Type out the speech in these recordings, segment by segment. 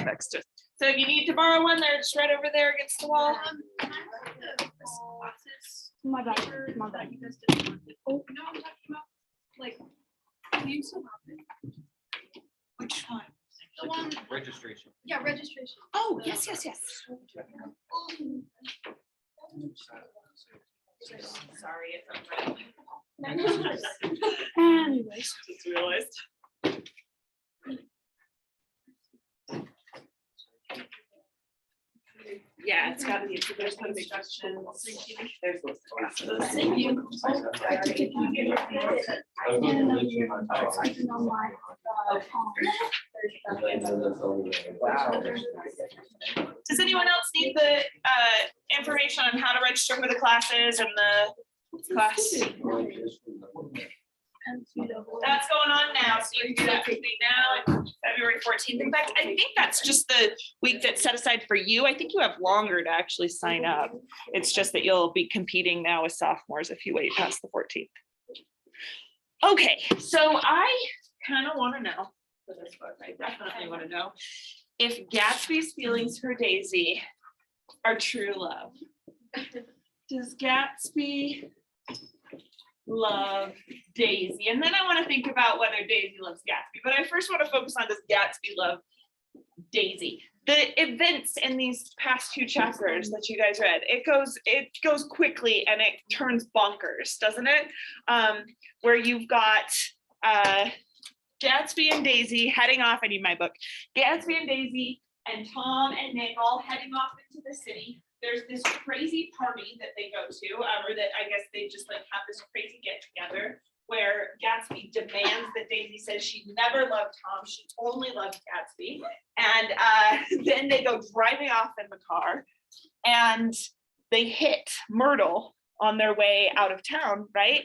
fixed it. So if you need to borrow one, they're just right over there against the wall. My bad. My bad. Oh, no, I'm talking about like. You still have it. Which one? The one. Registration. Yeah, registration. Oh, yes. Sorry if I'm Anyways. just realized. Yeah, it's got to be. There's no instructions. There's those classes. Thank you. Does anyone else need the information on how to register for the classes and the class? That's going on now, so you can do that between now and February 14th. In fact, I think that's just the week that's set aside for you. I think you have longer to actually sign up. It's just that you'll be competing now with sophomores if you wait past the 14th. Okay, so I kind of want to know, for this book, I definitely want to know if Gatsby's feelings for Daisy are true love. Does Gatsby love Daisy? And then I want to think about whether Daisy loves Gatsby, but I first want to focus on, does Gatsby love Daisy? The events in these past two chapters that you guys read, it goes quickly and it turns bonkers, doesn't it? Where you've got Gatsby and Daisy heading off. I need my book. Gatsby and Daisy and Tom and Nick all heading off into the city. There's this crazy party that they go to, or that I guess they just like have this crazy get together where Gatsby demands that Daisy says she never loved Tom, she only loved Gatsby. And then they go driving off in the car and they hit Myrtle on their way out of town, right?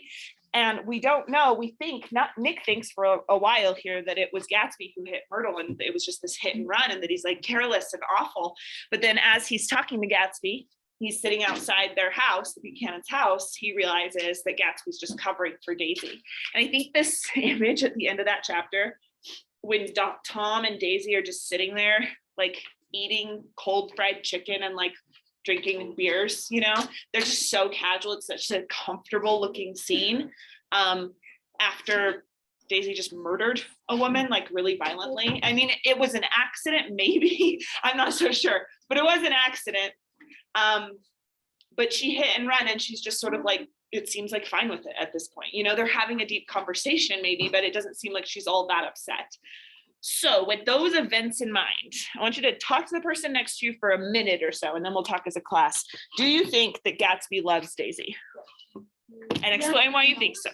And we don't know, we think, Nick thinks for a while here that it was Gatsby who hit Myrtle and it was just this hit and run and that he's like careless and awful. But then as he's talking to Gatsby, he's sitting outside their house, the Buchanan's house, he realizes that Gatsby's just covering for Daisy. And I think this image at the end of that chapter, when Tom and Daisy are just sitting there, like eating cold fried chicken and like drinking beers, you know, they're just so casual. It's such a comfortable looking scene after Daisy just murdered a woman like really violently. I mean, it was an accident, maybe, I'm not so sure, but it was an accident. But she hit and run and she's just sort of like, it seems like fine with it at this point. You know, they're having a deep conversation maybe, but it doesn't seem like she's all that upset. So with those events in mind, I want you to talk to the person next to you for a minute or so, and then we'll talk as a class. Do you think that Gatsby loves Daisy? And explain why you think so.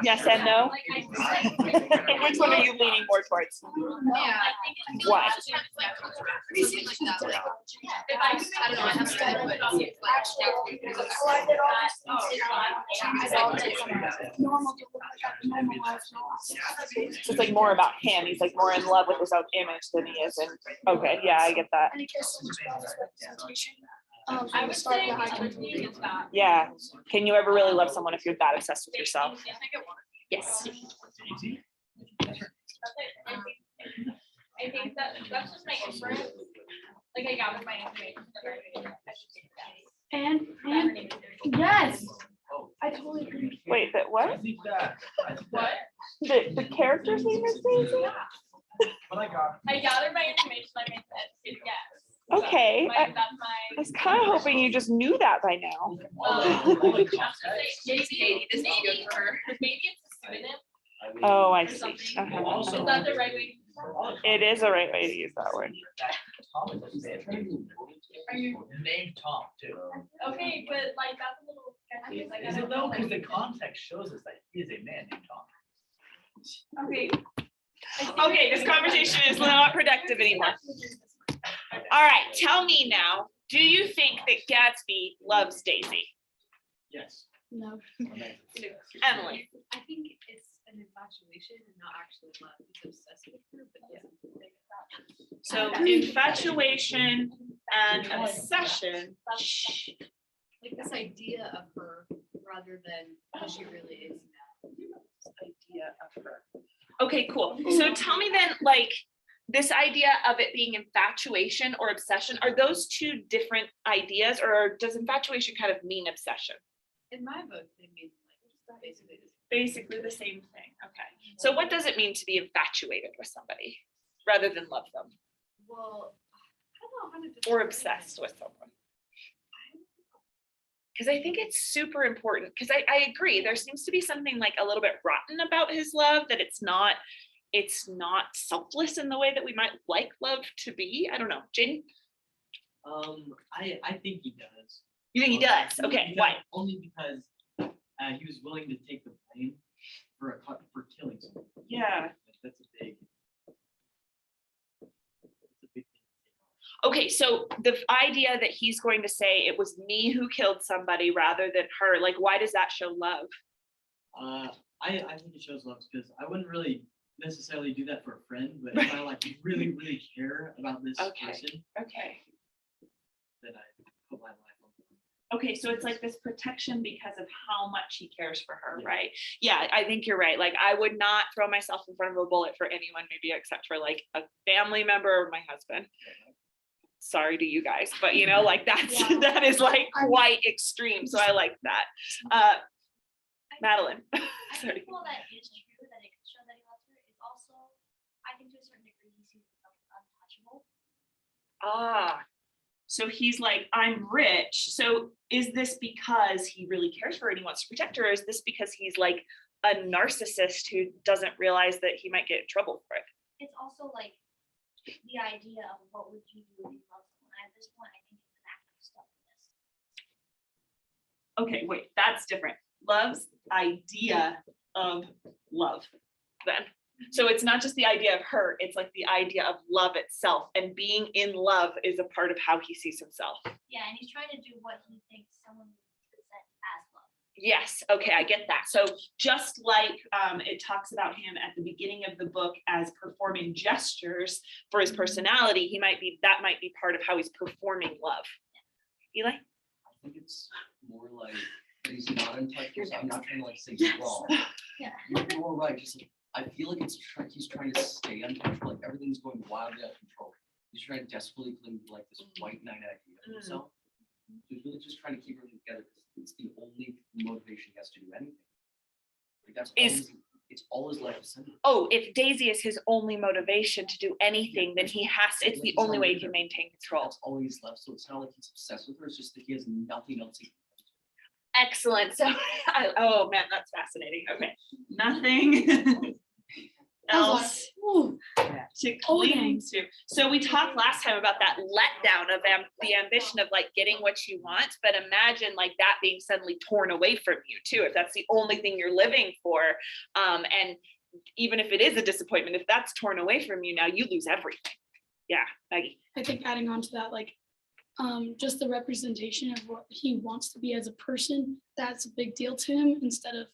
Yes and no? Which one are you leaning more towards? Why? It's like more about him. He's like more in love with his own image than he is in. Okay, yeah, I get that. I would say Yeah. Can you ever really love someone if you're that obsessed with yourself? Yes. I think that's just my inference. Like I gathered my information. And yes, I totally agree. Wait, that what? What? The character's name is Daisy? I gathered my information. Like I said, it's yes. Okay. That's my. I was kind of hoping you just knew that by now. Maybe this is good for her. Maybe it's a pseudonym. Oh, I or see. something. Uh-huh. Is that the right way? It is a right way to use that word. Are you Named Tom too. okay? But like that's a little sketchy. Like, I Is don't it though? know. Because the context shows us that he is a man named Tom. Okay. Okay, this conversation is not productive anymore. All right, tell me now, do you think that Gatsby loves Daisy? Yes. No. Emily? I think it's an infatuation and not actually love. He's obsessed with her, but So infatuation and obsession. Like this idea of her rather than who she really is now. This idea of her. Okay, cool. So tell me then, like, this idea of it being infatuation or obsession, are those two different ideas, or does infatuation kind of mean obsession? In my book, they mean like basically the Basically the same thing. Okay. So what does it mean to be infatuated with somebody rather than love them well, I don't know how to or describe obsessed it. with someone? Because I think it's super important, because I agree, there seems to be something like a little bit rotten about his love, that it's not selfless in the way that we might like love to be. I don't know. Jaden, I think he does. you think he does? Okay, why? Only because he was willing to take the blame for killing someone. Yeah. That's a big thing. Okay, so the idea that he's going to say it was me who killed somebody rather than her, like, why does that show love? I think it shows love because I wouldn't really necessarily do that for a friend, but if I like really care about this Okay. person, Okay. then I put my life on the line. Okay, so it's like this protection because of how much he cares for her, Yeah. right? Yeah, I think you're right. Like, I would not throw myself in front of a bullet for anyone, maybe except for like a family member or my husband. Sorry to you guys, but you know, like that's Yeah. that is like quite extreme. So I like that. Madeline. I Sorry. think while that is true, that it could show that he loves her, it's also, I think to a certain degree, he sees himself as untouchable. Ah, so he's like, I'm rich. So is this because he really cares for her and he wants to protect her? Or is this because he's like a narcissist who doesn't realize that he might get in trouble for it? It's also like the idea of what would you do if you love someone. At this point, I think it's an act of stubbornness. Okay, wait, that's different. Love's idea of love then. So it's not just the idea of her, it's like the idea of love itself, and being in love is a part of how he sees himself. Yeah, and he's trying to do what he thinks someone would present as love. Yes, okay, I get that. So just like it talks about him at the beginning of the book as performing gestures for his personality, that might be part of how he's performing love. Eli? I think it's more like that he's not untouchable. So I'm not trying to like say he's wrong. Yeah. You're more right. Just like, I feel like he's trying to stay untouchable. Like everything's going wildly out of control. He's trying to desperately cling to like this white knight idea of himself. So he's really just trying to keep everything together because it's the only motivation he has to do anything. Like that's it's all his life is centered. Oh, if Daisy is his only motivation to do anything, then he has to, it's the only way he can maintain control. That's all he's left. So it's not like he's obsessed with her. It's just that he has nothing else he can do. Excellent. So, oh man, that's fascinating. Okay, nothing else to cling to. So we talked last time about that letdown of the ambition of like getting what you want, but imagine like that being suddenly torn away from you too, if that's the only thing you're living for. And even if it is a disappointment, if that's torn away from you now, you lose everything. Yeah, Maggie. I think adding on to that, like, just the representation of what he wants to be as a person, that's a big deal to him instead of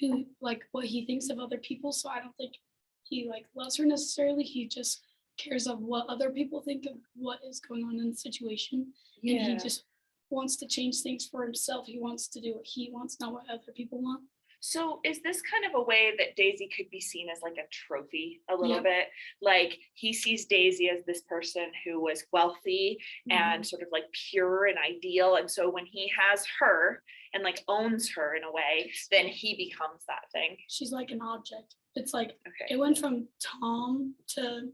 who, like, what he thinks of other people. So I don't think he like loves her necessarily. He just cares of what other people think of what is going on in the situation. And he just wants to change things for himself. He wants to do what he wants, not what other people want. So is this kind of a way that Daisy could be seen as like a trophy a little Yeah. bit? Like he sees Daisy as this person who was wealthy and sort of like pure and ideal. And so when he has her and like owns her in a way, then he becomes that thing. She's like an object. It's like, Okay. it went from Tom to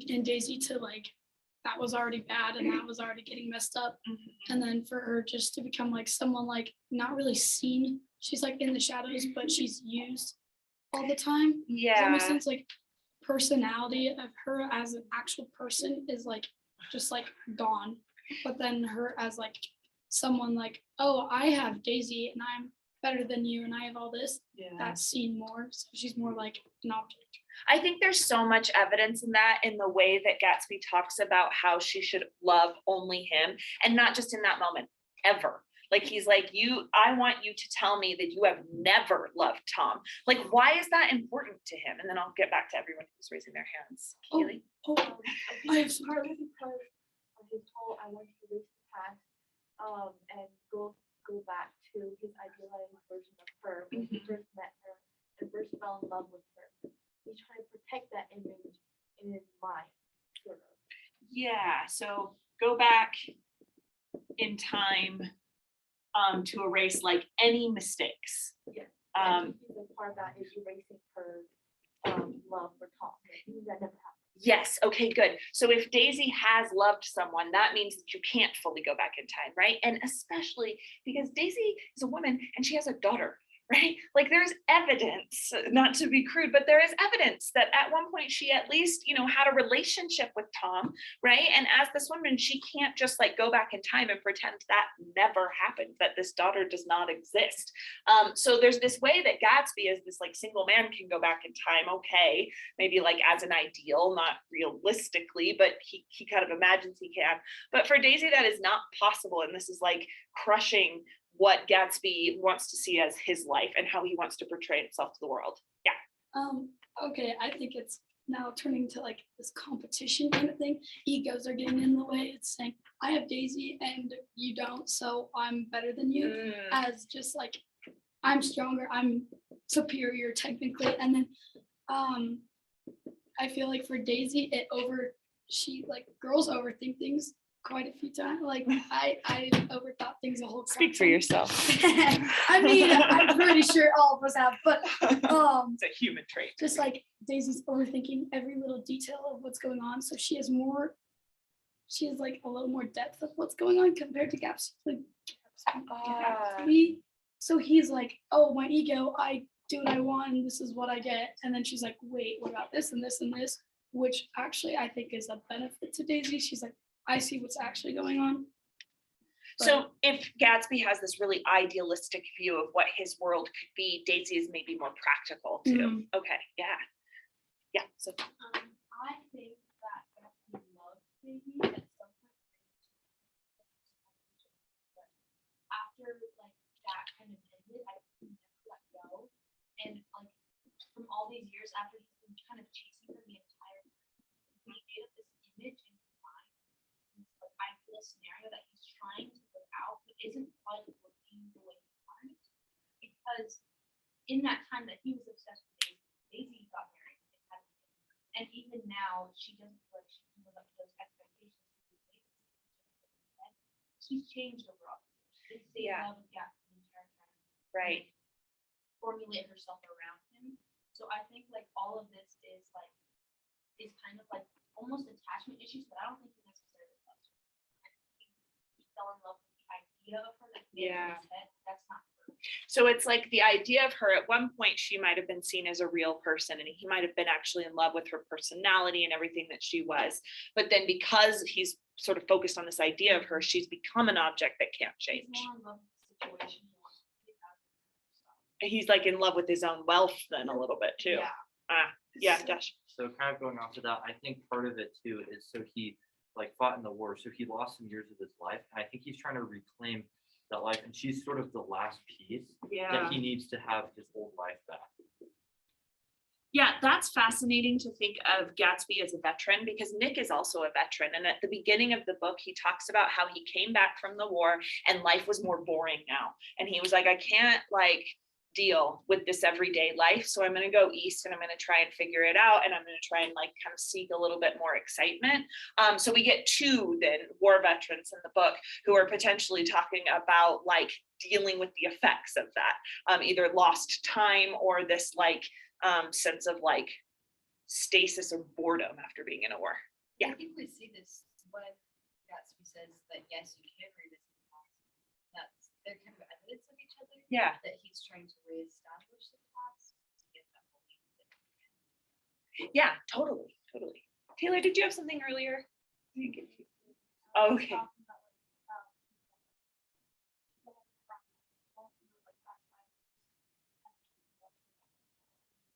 and Daisy to like, that was already bad and that was already getting messed up. And then for her just to become like someone like not really seen, she's like in the shadows, but she's used all the time. Does that Yeah. make sense? Like personality of her as an actual person is like just like gone. But then her as like someone like, oh, I have Daisy and I'm better than you and I have all this, that's seen more. So she's more like an object. I think there's so much evidence in that, in the way that Gatsby talks about how she should love only him, and not just in that moment, ever. Like he's like, I want you to tell me that you have never loved Tom. Like, why is that important to him? And then I'll get back to everyone who's raising their hands. Oh. Keely? Oh, I have some. his whole I want to erase the past, and go back to his idealized version of her when he first met her and first fell in love with her. He's trying to protect that image in his mind, sort of. Yeah, so go back in time to erase like any mistakes. Yeah. Um, The part of that is erasing her love for Tom. That never happened. yes, okay, good. So if Daisy has loved someone, that means that you can't fully go back in time, right? And especially because Daisy is a woman and she has a daughter, right? Like there's evidence, not to be crude, but there is evidence that at one point she at least, had a relationship with Tom, right? And as this woman, she can't just like go back in time and pretend that never happened, that this daughter does not exist. So there's this way that Gatsby as this like single man can go back in time, okay, maybe like as an ideal, not realistically, but he kind of imagines he can. But for Daisy, that is not possible. And this is like crushing what Gatsby wants to see as his life and how he wants to portray himself to the world. Yeah. Okay, I think it's now turning to like this competition kind of thing. Egos are getting in the way. It's saying, I have Daisy and you don't, so I'm better than you. As just like, I'm stronger, I'm superior technically. And then I feel like for Daisy, girls overthink things quite a few times. Like I overthought things a whole crap Speak for ton. yourself. I mean, I'm pretty sure all of us have, but It's a human trait. just like Daisy's overthinking every little detail of what's going on, so she has like a little more depth of what's going on compared to Gatsby. So he's like, oh, my ego, I do what I want and this is what I get. And then she's like, wait, what about this and this and this? Which actually I think is a benefit to Daisy. She's like, I see what's actually going on. So if Gatsby has this really idealistic view of what his world could be, Daisy is maybe more practical too. Okay, yeah. Yeah, so I think that Gatsby loved Daisy at some point. But after like that kind of ended, I never let go. And like from all these years after he's been kind of chasing her the entire time, he made up this image in his mind, this like ideal scenario that he's trying to live out, but isn't quite working the way he wanted. Because in that time that he was obsessed with Daisy, Daisy got married and had a kid. And even now, she doesn't feel like she can live up to those expectations. She's changed overall. She didn't stay in love with Gatsby the entire time. right. Formulate herself around him. So I think like all of this is kind of like almost attachment issues, but I don't think he necessarily loves her. I think he fell in love with the idea of her, like in his head. That's not her. So it's like the idea of her at one point, she might have been seen as a real person and he might have been actually in love with her personality and everything that she was. But then because he's sort of focused on this idea of her, she's become an object that can't He's change. more in love with the situation. He wants to get out of it. He's like in love with his own wealth then a little bit too. Yeah, Dash. So kind of going off of that, I think part of it too is so he like fought in the war, so he lost some years of his life, and I think he's trying to reclaim that life, and she's sort of the last piece that he needs to have his old life back. Yeah, that's fascinating to think of Gatsby as a veteran because Nick is also a veteran. And at the beginning of the book, he talks about how he came back from the war and life was more boring now. And he was like, I can't like deal with this everyday life. So I'm going to go east and I'm going to try and figure it out. And I'm going to try and like kind of seek a little bit more excitement. So we get two then war veterans in the book who are potentially talking about like dealing with the effects of that, either lost time or this like sense of like stasis or boredom after being in a war. Yeah. I think we see this when Gatsby says that yes, you can revisit the past. That's they're kind of evidence of each other. Yeah. That he's trying to reestablish the past to get that belief. Yeah, totally. Taylor, did you have something earlier? Oh, okay.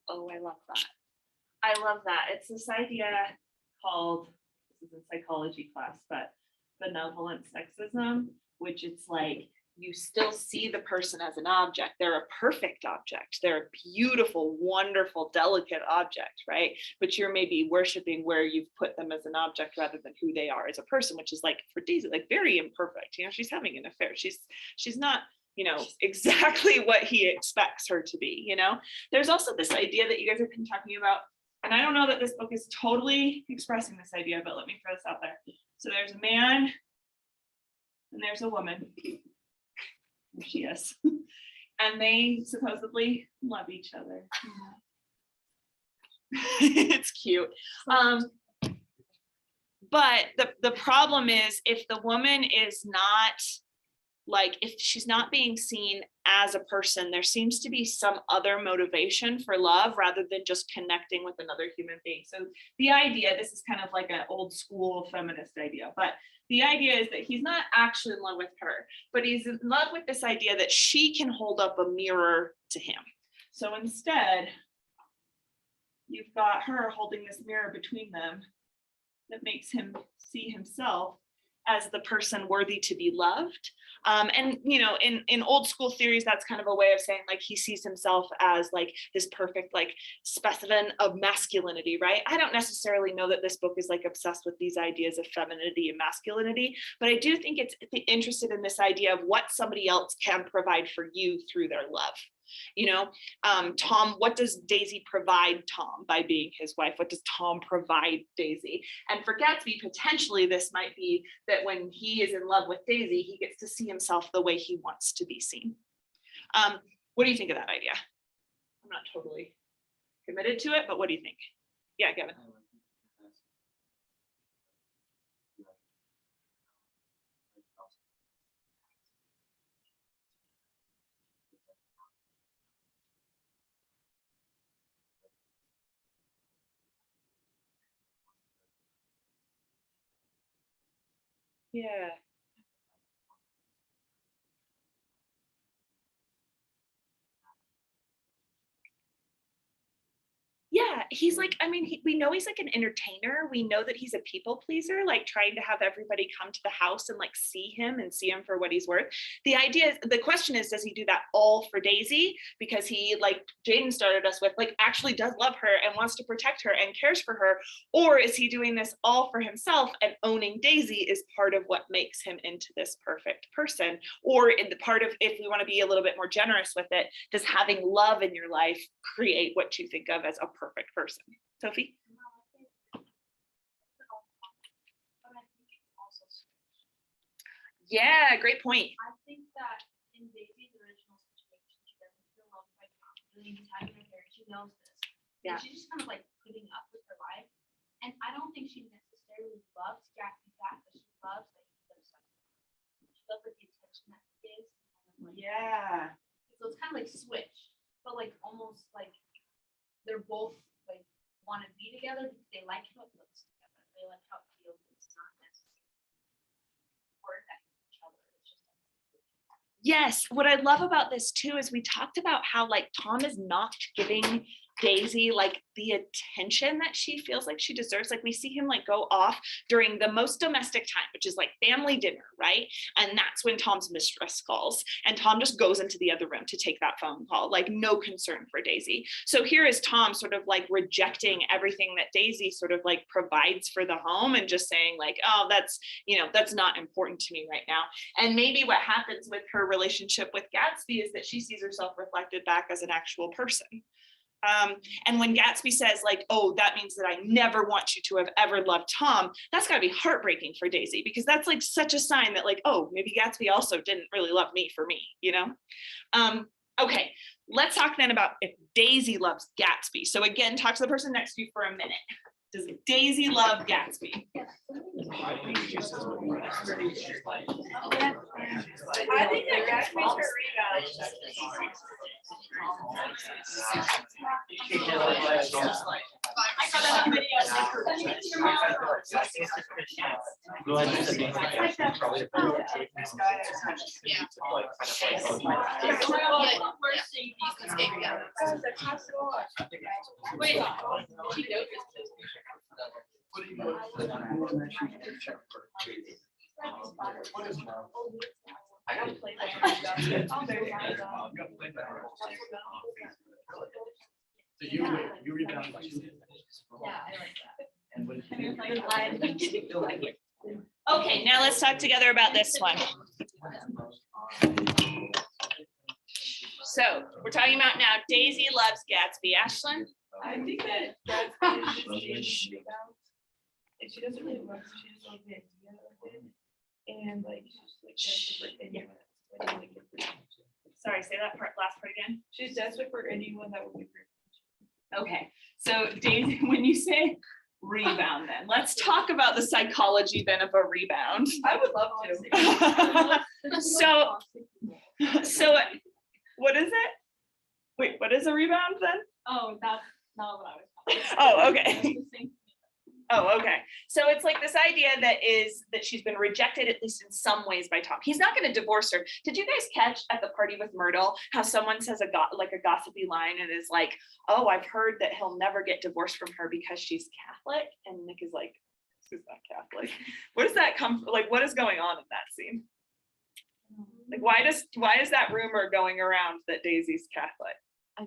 Oh, I love that. It's this idea called, this is in psychology class, but benevolent sexism, which it's like you still see the person as an object. They're a perfect object. They're a beautiful, wonderful, delicate object, right? But you're maybe worshiping where you've put them as an object rather than who they are as a person, which is like for Daisy, like very imperfect. You know, she's having an affair. She's not, you know, exactly what he expects her to be, you know? There's also this idea that you guys have been talking about, and I don't know that this book is totally expressing this idea, but let me throw this out there. So there's a man and there's a woman. There she is. And they supposedly love each other. It's cute. But the problem is if the woman is not, like, if she's not being seen as a person, there seems to be some other motivation for love rather than just connecting with another human being. So the idea, this is kind of like an old school feminist idea, but the idea is that he's not actually in love with her, but he's in love with this idea that she can hold up a mirror to him. So instead, you've got her holding this mirror between them that makes him see himself as the person worthy to be loved. And, you know, in old school theories, that's kind of a way of saying like he sees himself as like this perfect like specimen of masculinity, right? I don't necessarily know that this book is like obsessed with these ideas of femininity and masculinity, but I do think it's interested in this idea of what somebody else can provide for you through their love. You know, Tom, what does Daisy provide Tom by being his wife? What does Tom provide Daisy? And for Gatsby, potentially this might be that when he is in love with Daisy, he gets to see himself the way he wants to be seen. What do you think of that idea? I'm not totally committed to it, but what do you think? Yeah, Gavin. Yeah. Yeah, he's like, I mean, we know he's like an entertainer. We know that he's a people pleaser, like trying to have everybody come to the house and like see him for what he's worth. The idea is, the question is, does he do that all for Daisy? Because he, like Jaden started us with, like actually does love her and wants to protect her and cares for her? Or is he doing this all for himself, and owning Daisy is part of what makes him into this perfect person? Or in the part of, if we want to be a little bit more generous with it, does having love in your life create what you think of as a perfect person? Sophie? Yeah, great point. I think that in Daisy's original situation, she doesn't feel loved by Tom. Really, he's having her hair. She knows this. Yeah. And she's just kind of like putting up with her life. And I don't think she necessarily loves Gatsby back, but she loves that he's obsessed with her. She loves like the attention that he gives. Yeah. So it's kind of like switch, but like almost like they're both like want to be together because they like how it looks together. They like how it feels. It's not necessarily or that each other. It's just Yes, what I love about this too is we talked about how like Tom is not giving Daisy like the attention that she feels like she deserves. Like we see him like go off during the most domestic time, which is like family dinner, right? And that's when Tom's mistress calls, and Tom just goes into the other room to take that phone call, like no concern for Daisy. So here is Tom sort of like rejecting everything that Daisy sort of like provides for the home and just saying like, oh, that's, you know, that's not important to me right now. And maybe what happens with her relationship with Gatsby is that she sees herself reflected back as an actual person. And when Gatsby says like, oh, that means that I never want you to have ever loved Tom, that's gotta be heartbreaking for Daisy, because that's like such a sign that like, oh, maybe Gatsby also didn't really love me for me, you know? Okay, let's talk then about if Daisy loves Gatsby. So again, talk to the person next to you for a minute. Does Daisy love Gatsby? I think that Gatsby's her rebound. I saw that on video. Wait. I gotta play that. I'm gonna play that. So you rebound. Yeah, I like that. And what? Okay, now let's talk together about this one. So we're talking about now Daisy loves Gatsby. Ashlyn? I think that Gatsby is just rebound. And she doesn't really love, she just loves the idea of it. And like, she's like desperate for anyone. that's willing to give her attention. Sorry, say that last part again. She's desperate for anyone that will give her. Okay, so Daisy, when you say rebound then, let's talk about the psychology then of a rebound. I would love to. So what is it? Wait, what is a rebound then? Oh, that's not what I was. Oh, okay. Oh, okay. So it's like this idea that she's been rejected, at least in some ways, by Tom. He's not going to divorce her. Did you guys catch at the party with Myrtle how someone says a gossipy line and is like, oh, I've heard that he'll never get divorced from her because she's Catholic? And Nick is like, who's not Catholic? Where does that come from? Like, what is going on in that scene? Like, why is that rumor going around that Daisy's Catholic? I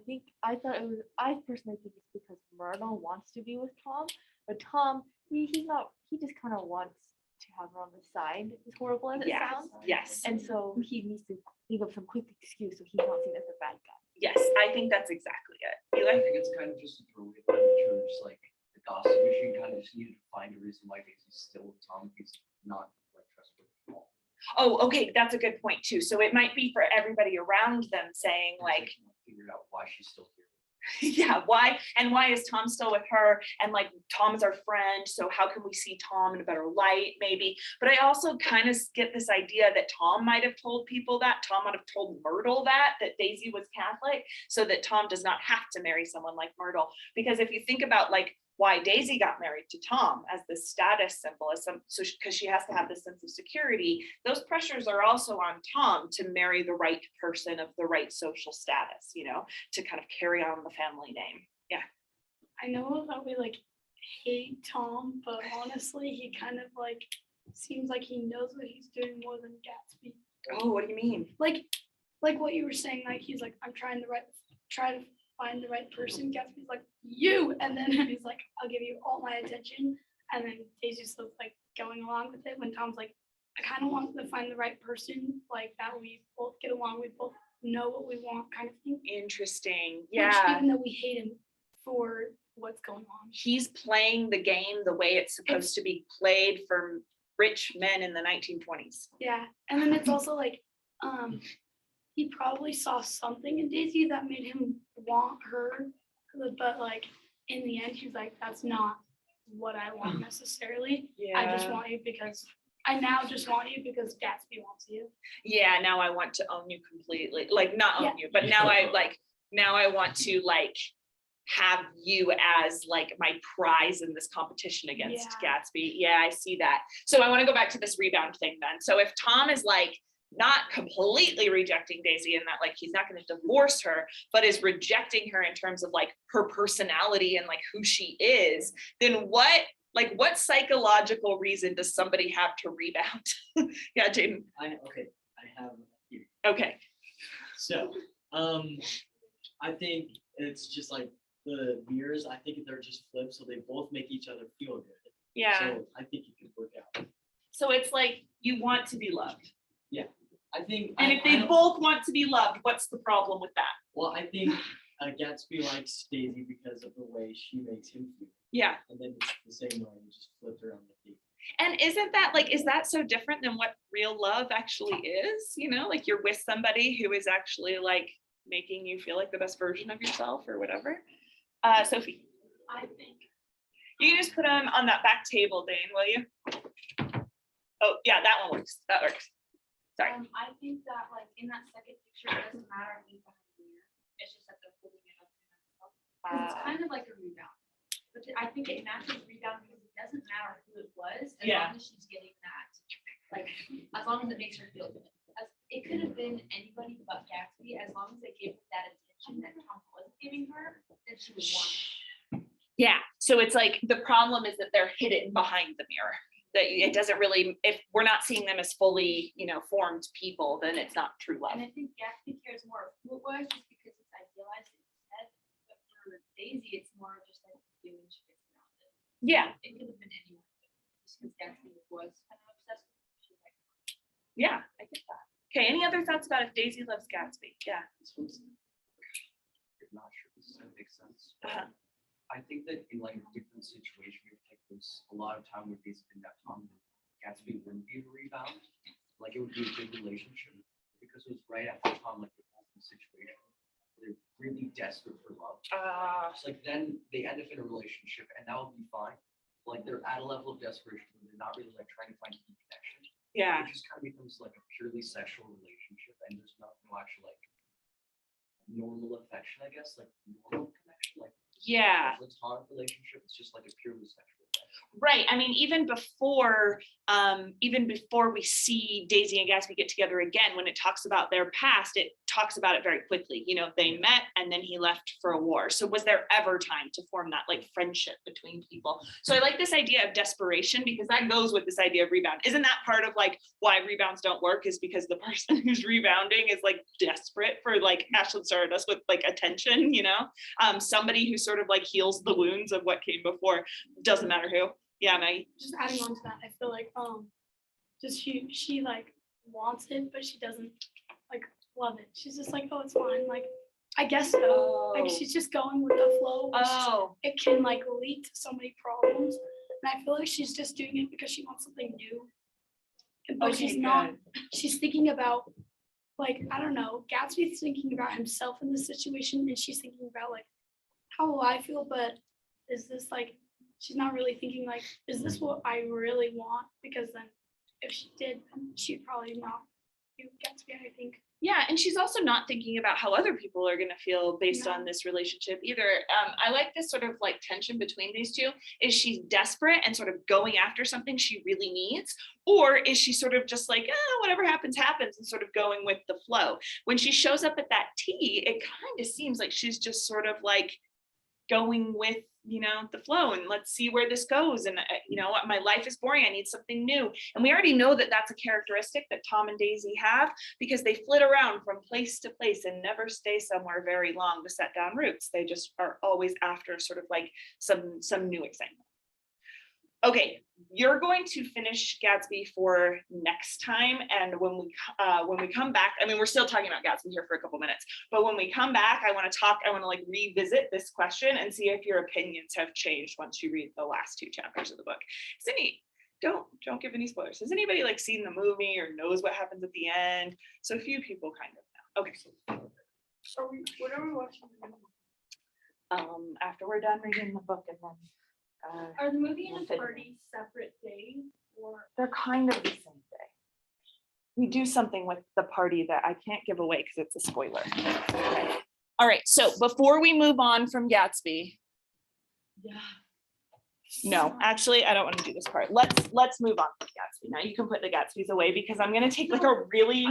personally think it's because Myrtle wants to be with Tom, but Tom, he just kind of wants to have her on the side, as horrible as it sounds. Yes. And so he needs to think of some quick excuse so he's not seen as a bad guy. Yes, I think that's exactly it. I Eli? think it's kind of just a throwaway line in the church, like the gossip machine kind of just needed to find a reason why Daisy's still with Tom if he's not like trustworthy at all. Oh, okay, that's a good point too. So it might be for everybody around them saying like, Figured out why she's still here. yeah, why is Tom still with her? And like, Tom is our friend, so how can we see Tom in a better light, maybe? But I also kind of get this idea that Tom might have told people that, Tom might have told Myrtle that Daisy was Catholic, so that Tom does not have to marry someone like Myrtle. Because if you think about like why Daisy got married to Tom as the status symbol, so because she has to have this sense of security, those pressures are also on Tom to marry the right person of the right social status, to kind of carry on the family name. Yeah. I know that we like hate Tom, but honestly, he kind of like seems like he knows what he's doing more than Gatsby. Oh, what do you mean? Like what you were saying, like he's like, I'm trying to find the right person. Gatsby's like, you, and then he's like, I'll give you all my attention. And then Daisy's still like going along with it when Tom's like, I kind of want to find the right person, like that we both get along, we both know what we want, kind of thing. Interesting. Which, Yeah. even though we hate him for what's going on. He's playing the game the way it's supposed to be played for rich men in the 1920s. Yeah. And then it's also like, he probably saw something in Daisy that made him want her, but like in the end, he's like, that's not what I want necessarily. Yeah. I just want you because Gatsby wants you. Yeah, now I want to own you completely. Like not own you, but now I want to like have you as like my prize in this competition against Gatsby. Yeah, I see that. So I want to go back to this rebound thing then. So if Tom is like not completely rejecting Daisy in that like he's not going to divorce her, but is rejecting her in terms of like her personality and like who she is, then what psychological reason does somebody have to rebound? Yeah, Jaden. I have a few. Okay. So, I think it's just like the mirrors. I think they're just flipped, so they both make each other feel good. Yeah. So I think it could work out. So it's like you want to be loved. Yeah, I think. And if they both want to be loved, what's the problem with that? Well, I think Gatsby likes Daisy because of the way she makes him feel. Yeah. And then it's the same way, you just flipped around the feet. And isn't that like, is that so different than what real love actually is? Like you're with somebody who is actually like making you feel like the best version of yourself or whatever. Sophie. I think. You can just put them on that back table, Dane, will you? Oh, yeah, that one works. That works. Sorry. I think that like in that second picture, it doesn't matter who's behind the mirror. It's just that they're holding it up to themselves. It's kind of like a rebound. But I think it matches rebound because it doesn't matter who it was, as long as she's getting that, like, as long as it makes her feel good. It could have been anybody but Gatsby, as long as they gave her that attention that Tom wasn't giving her, then she would want it. Yeah. So it's like the problem is that they're hidden behind the mirror. that it doesn't really, if we're not seeing them as fully, formed people, then it's not true love. And I think Gatsby cares more of who it was just because it's idealized in his head, but for Daisy, it's more of just like the feeling she gets around it. Yeah, It could have been anyone, but just because Gatsby was kind of obsessed with her, she was like, yeah, I get that. Okay, any other thoughts about if Daisy loves Gatsby? Yeah. I'm not sure this is gonna make sense. but Uh-huh. I think that in like a different situation, like there's a lot of time with these in that Tom and Gatsby wouldn't be a rebound. Like it would be a good relationship because it was right after Tom, like the open situation. They're really desperate for love. It's like then they end up in a relationship and that would be fine. Like they're at a level of desperation where they're not really like trying to find a deep connection. Yeah. It just kind of becomes like a purely sexual relationship and there's no actual like normal affection, I guess, like normal connection, like Yeah. a platonic relationship. It's just like a purely sexual thing. Right. I mean, even before we see Daisy and Gatsby get together again, when it talks about their past, it talks about it very quickly. They met and then he left for a war. So was there ever time to form that like friendship between people? So I like this idea of desperation because that goes with this idea of rebound. Isn't that part of like why rebounds don't work is because the person who's rebounding is like desperate for like Ashland started us with like attention, somebody who sort of like heals the wounds of what came before, doesn't matter who. Yeah, Maggie. Just adding on to that, I feel like just she like wants it, but she doesn't like love it. She's just like, oh, it's fine. Like, I guess so. Like she's just going with the flow. It can like lead to so many problems. And I feel like she's just doing it because she wants something new. But she's not, she's thinking about like, I don't know, Gatsby's thinking about himself in this situation and she's thinking about like, how will I feel? But is this like, she's not really thinking like, is this what I really want? Because then if she did, then she'd probably not do Gatsby, I think. Yeah, and she's also not thinking about how other people are going to feel based on this relationship either. I like this sort of like tension between these two. Is she desperate and sort of going after something she really needs? Or is she sort of just like, whatever happens, happens and sort of going with the flow? When she shows up at that tea, it kind of seems like she's just sort of like going with the flow and let's see where this goes. And my life is boring. I need something new. And we already know that that's a characteristic that Tom and Daisy have because they flit around from place to place and never stay somewhere very long to set down roots. They just are always after sort of like some new excitement. Okay, you're going to finish Gatsby for next time. And when we come back, I mean, we're still talking about Gatsby here for a couple minutes, but when we come back, I want to like revisit this question and see if your opinions have changed once you read the last 2 chapters of the book. Don't give any spoilers. Has anybody like seen the movie or knows what happens at the end? So a few people kind of know. Okay. What are we watching? After we're done reading the book and then Are the movie and the party separate days or? they're kind of the same day. We do something with the party that I can't give away because it's a spoiler. Okay. All right, so before we move on from Gatsby, no, actually, I don't want to do this part. Let's move on from Gatsby. Now you can put the Gatsbys away because I'm gonna take like a really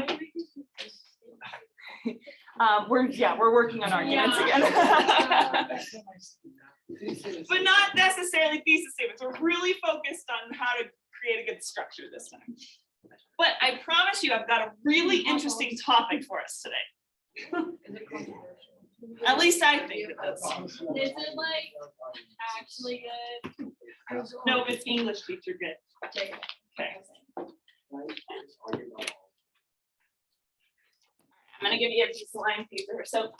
we're working on arguments again. But not necessarily thesis statements. We're really focused on how to create a good structure this time. But I promise you, I've got a really interesting topic for us today. At least I think it is. Is it like actually good? No, if it's English teacher, good. Okay. I'm gonna give you a piece of line paper. So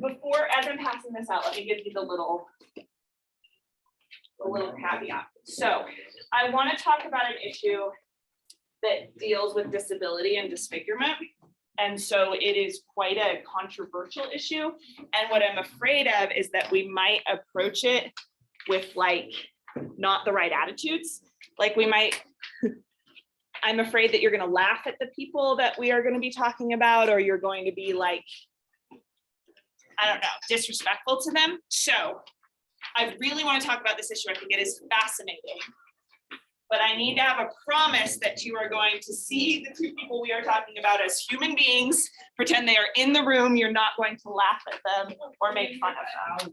before, as I'm passing this out, let me give you the little caveat. So I want to talk about an issue that deals with disability and disfigurement. And so it is quite a controversial issue. And what I'm afraid of is that we might approach it with like not the right attitudes. Like we might, I'm afraid that you're going to laugh at the people that we are going to be talking about, or you're going to be like, I don't know, disrespectful to them. So I really want to talk about this issue. I think it is fascinating. But I need to have a promise that you are going to see the 2 people we are talking about as human beings, pretend they are in the room. You're not going to laugh at them or make fun of them.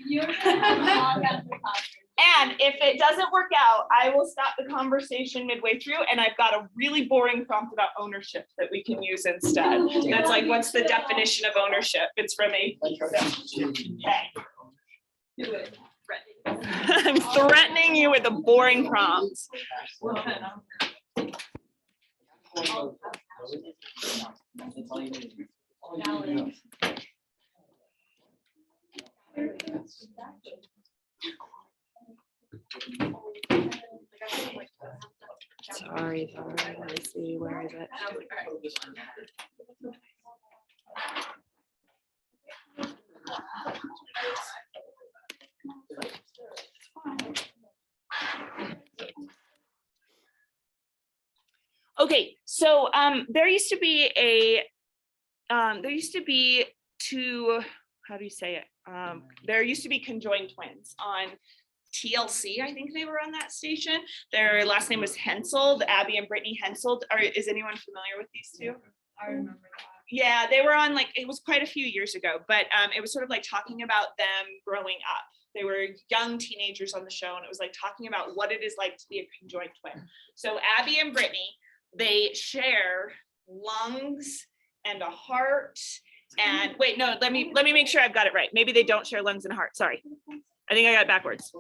You're gonna walk out the classroom. And if it doesn't work out, I will stop the conversation midway through, and I've got a really boring prompt about ownership that we can use instead. That's like, what's the definition of ownership? It's from a. Okay. Do it. I'm threatening you with a boring prompt. Sorry, let me see, where is it? Okay, so there used to be two, how do you say it? There used to be conjoined twins on TLC, I think they were on that station. Their last name was Henselt, Abbey and Brittany Henselt. Is anyone familiar with these two? I remember that. Yeah, they were on, like, it was quite a few years ago, but it was sort of like talking about them growing up. They were young teenagers on the show, and it was like talking about what it is like to be a conjoined twin. So Abbey and Brittany, they share lungs and a heart. And wait, no, let me make sure I've got it right. Maybe they don't share lungs and a heart. Sorry, I think I got it backwards.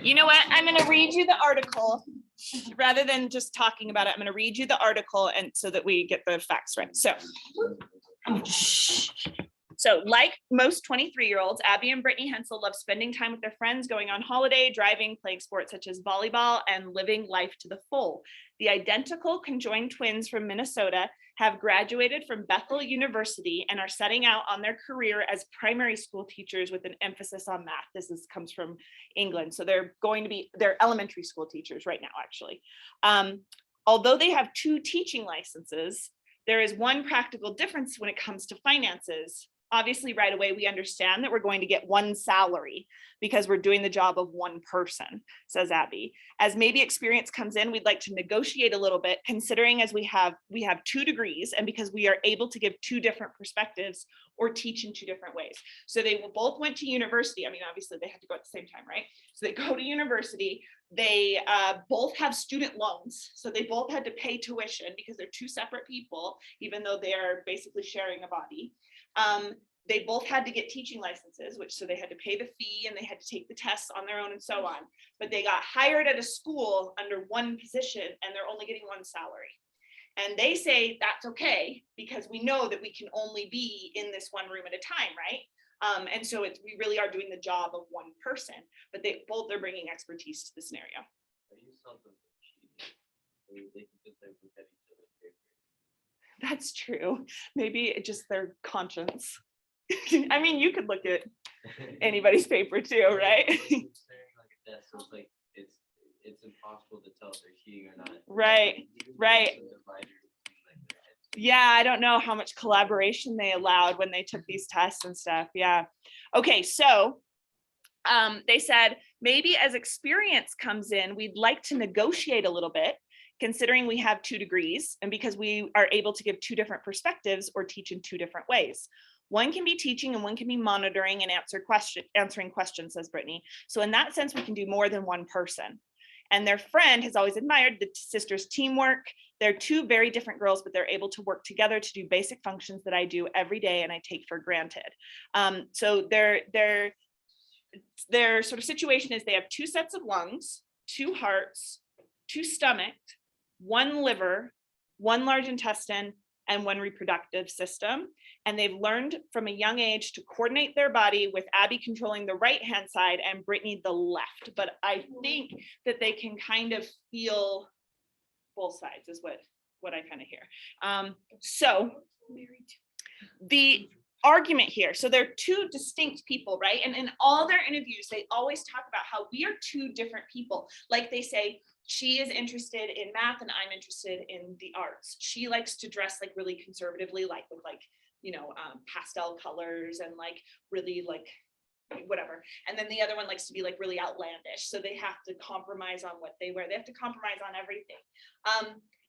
You know what? I'm going to read you the article rather than just talking about it. I'm going to read you the article, and so that we get the facts right. So like most 23-year-olds, Abbey and Brittany Henselt love spending time with their friends, going on holiday, driving, playing sports such as volleyball, and living life to the full. The identical conjoined twins from Minnesota have graduated from Bethel University and are setting out on their career as primary school teachers with an emphasis on math. This comes from England. So they're elementary school teachers right now, actually. Although they have 2 teaching licenses, there is one practical difference when it comes to finances. Obviously, right away, we understand that we're going to get one salary because we're doing the job of one person, says Abbey. As maybe experience comes in, we'd like to negotiate a little bit, considering as we have 2 degrees, and because we are able to give 2 different perspectives or teach in 2 different ways. So they both went to university. I mean, obviously they had to go at the same time, right? So they go to university. They both have student loans. So they both had to pay tuition because they're 2 separate people, even though they are basically sharing a body. They both had to get teaching licenses, so they had to pay the fee and they had to take the tests on their own and so on. But they got hired at a school under one position and they're only getting one salary. And they say that's okay because we know that we can only be in this one room at a time, right? And so we really are doing the job of one person, but they both are bringing expertise to the scenario. That's true. Maybe it's just their conscience. I mean, you could look at anybody's paper too, right? So it's like it's impossible to tell if they're cheating or not. Right. Yeah, I don't know how much collaboration they allowed when they took these tests and stuff. Yeah. Okay, so they said maybe as experience comes in, we'd like to negotiate a little bit, considering we have 2 degrees and because we are able to give 2 different perspectives or teach in 2 different ways. One can be teaching and one can be monitoring and answering questions, says Brittany. So in that sense, we can do more than one person. And their friend has always admired the sisters' teamwork. They're 2 very different girls, but they're able to work together to do basic functions that I do every day and I take for granted. So their sort of situation is they have 2 sets of lungs, 2 hearts, 2 stomachs, 1 liver, 1 large intestine, and 1 reproductive system. And they've learned from a young age to coordinate their body, with Abbey controlling the right-hand side and Brittany the left. But I think that they can kind of feel both sides is what I kind of hear. So the argument here, so they're 2 distinct people, right? And in all their interviews, they always talk about how we are 2 different people. Like they say, she is interested in math and I'm interested in the arts. She likes to dress like really conservatively, like with like, pastel colors and like really like whatever. And then the other one likes to be like really outlandish. So they have to compromise on what they wear. They have to compromise on everything.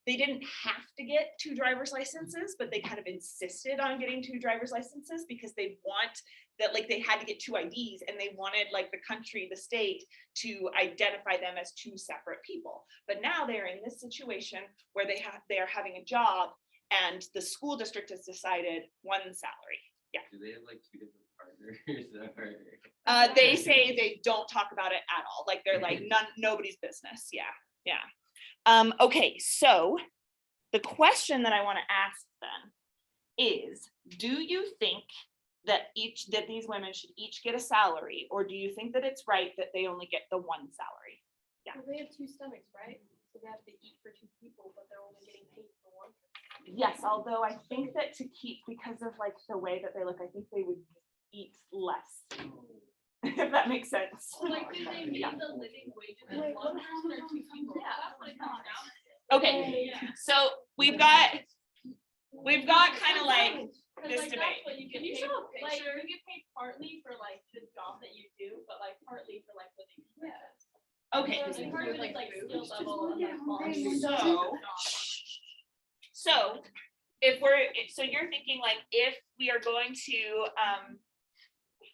they didn't have to get 2 driver's licenses, but they kind of insisted on getting 2 driver's licenses because they want that, like, they had to get 2 IDs, and they wanted, like, the country, the state, to identify them as 2 separate people. But now they're in this situation where they are having a job, and the school district has decided 1 salary. Do they have like 2 different partners or? They say they don't talk about it at all. Like, they're like, nobody's business. Yeah. Okay, so the question that I want to ask then is, do you think that these women should each get a salary, or do you think that it's right that they only get the 1 salary? Yeah. Well, they have 2 stomachs, right? So they have to eat for 2 people, but they're only getting paid for 1. Yes, although I think that because of like the way that they look, I think they would eat less. If that makes sense. Like, do they need the living wages of Wait, one what person or 2 people? That's what it comes down to. Okay, Yeah. so we've got kind of like 'Cause, this like, debate. that's what you get Can you paid, show a like, picture? you get paid partly for like the job that you do, but like partly for like living expenses. Okay, So, like, part of it is like skill level and like quality. so so you're thinking like, if we are going to,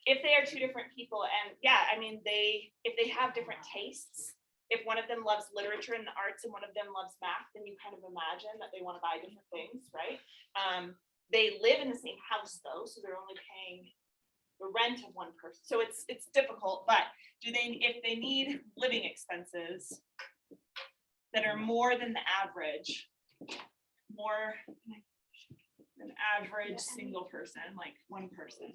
if they are 2 different people, and yeah, I mean, if they have different tastes, if one of them loves literature and the arts and one of them loves math, then you kind of imagine that they want to buy different things, right? They live in the same house though, so they're only paying the rent of 1 person. So it's difficult, but if they need living expenses that are more than the average, more than average single person, like 1 person,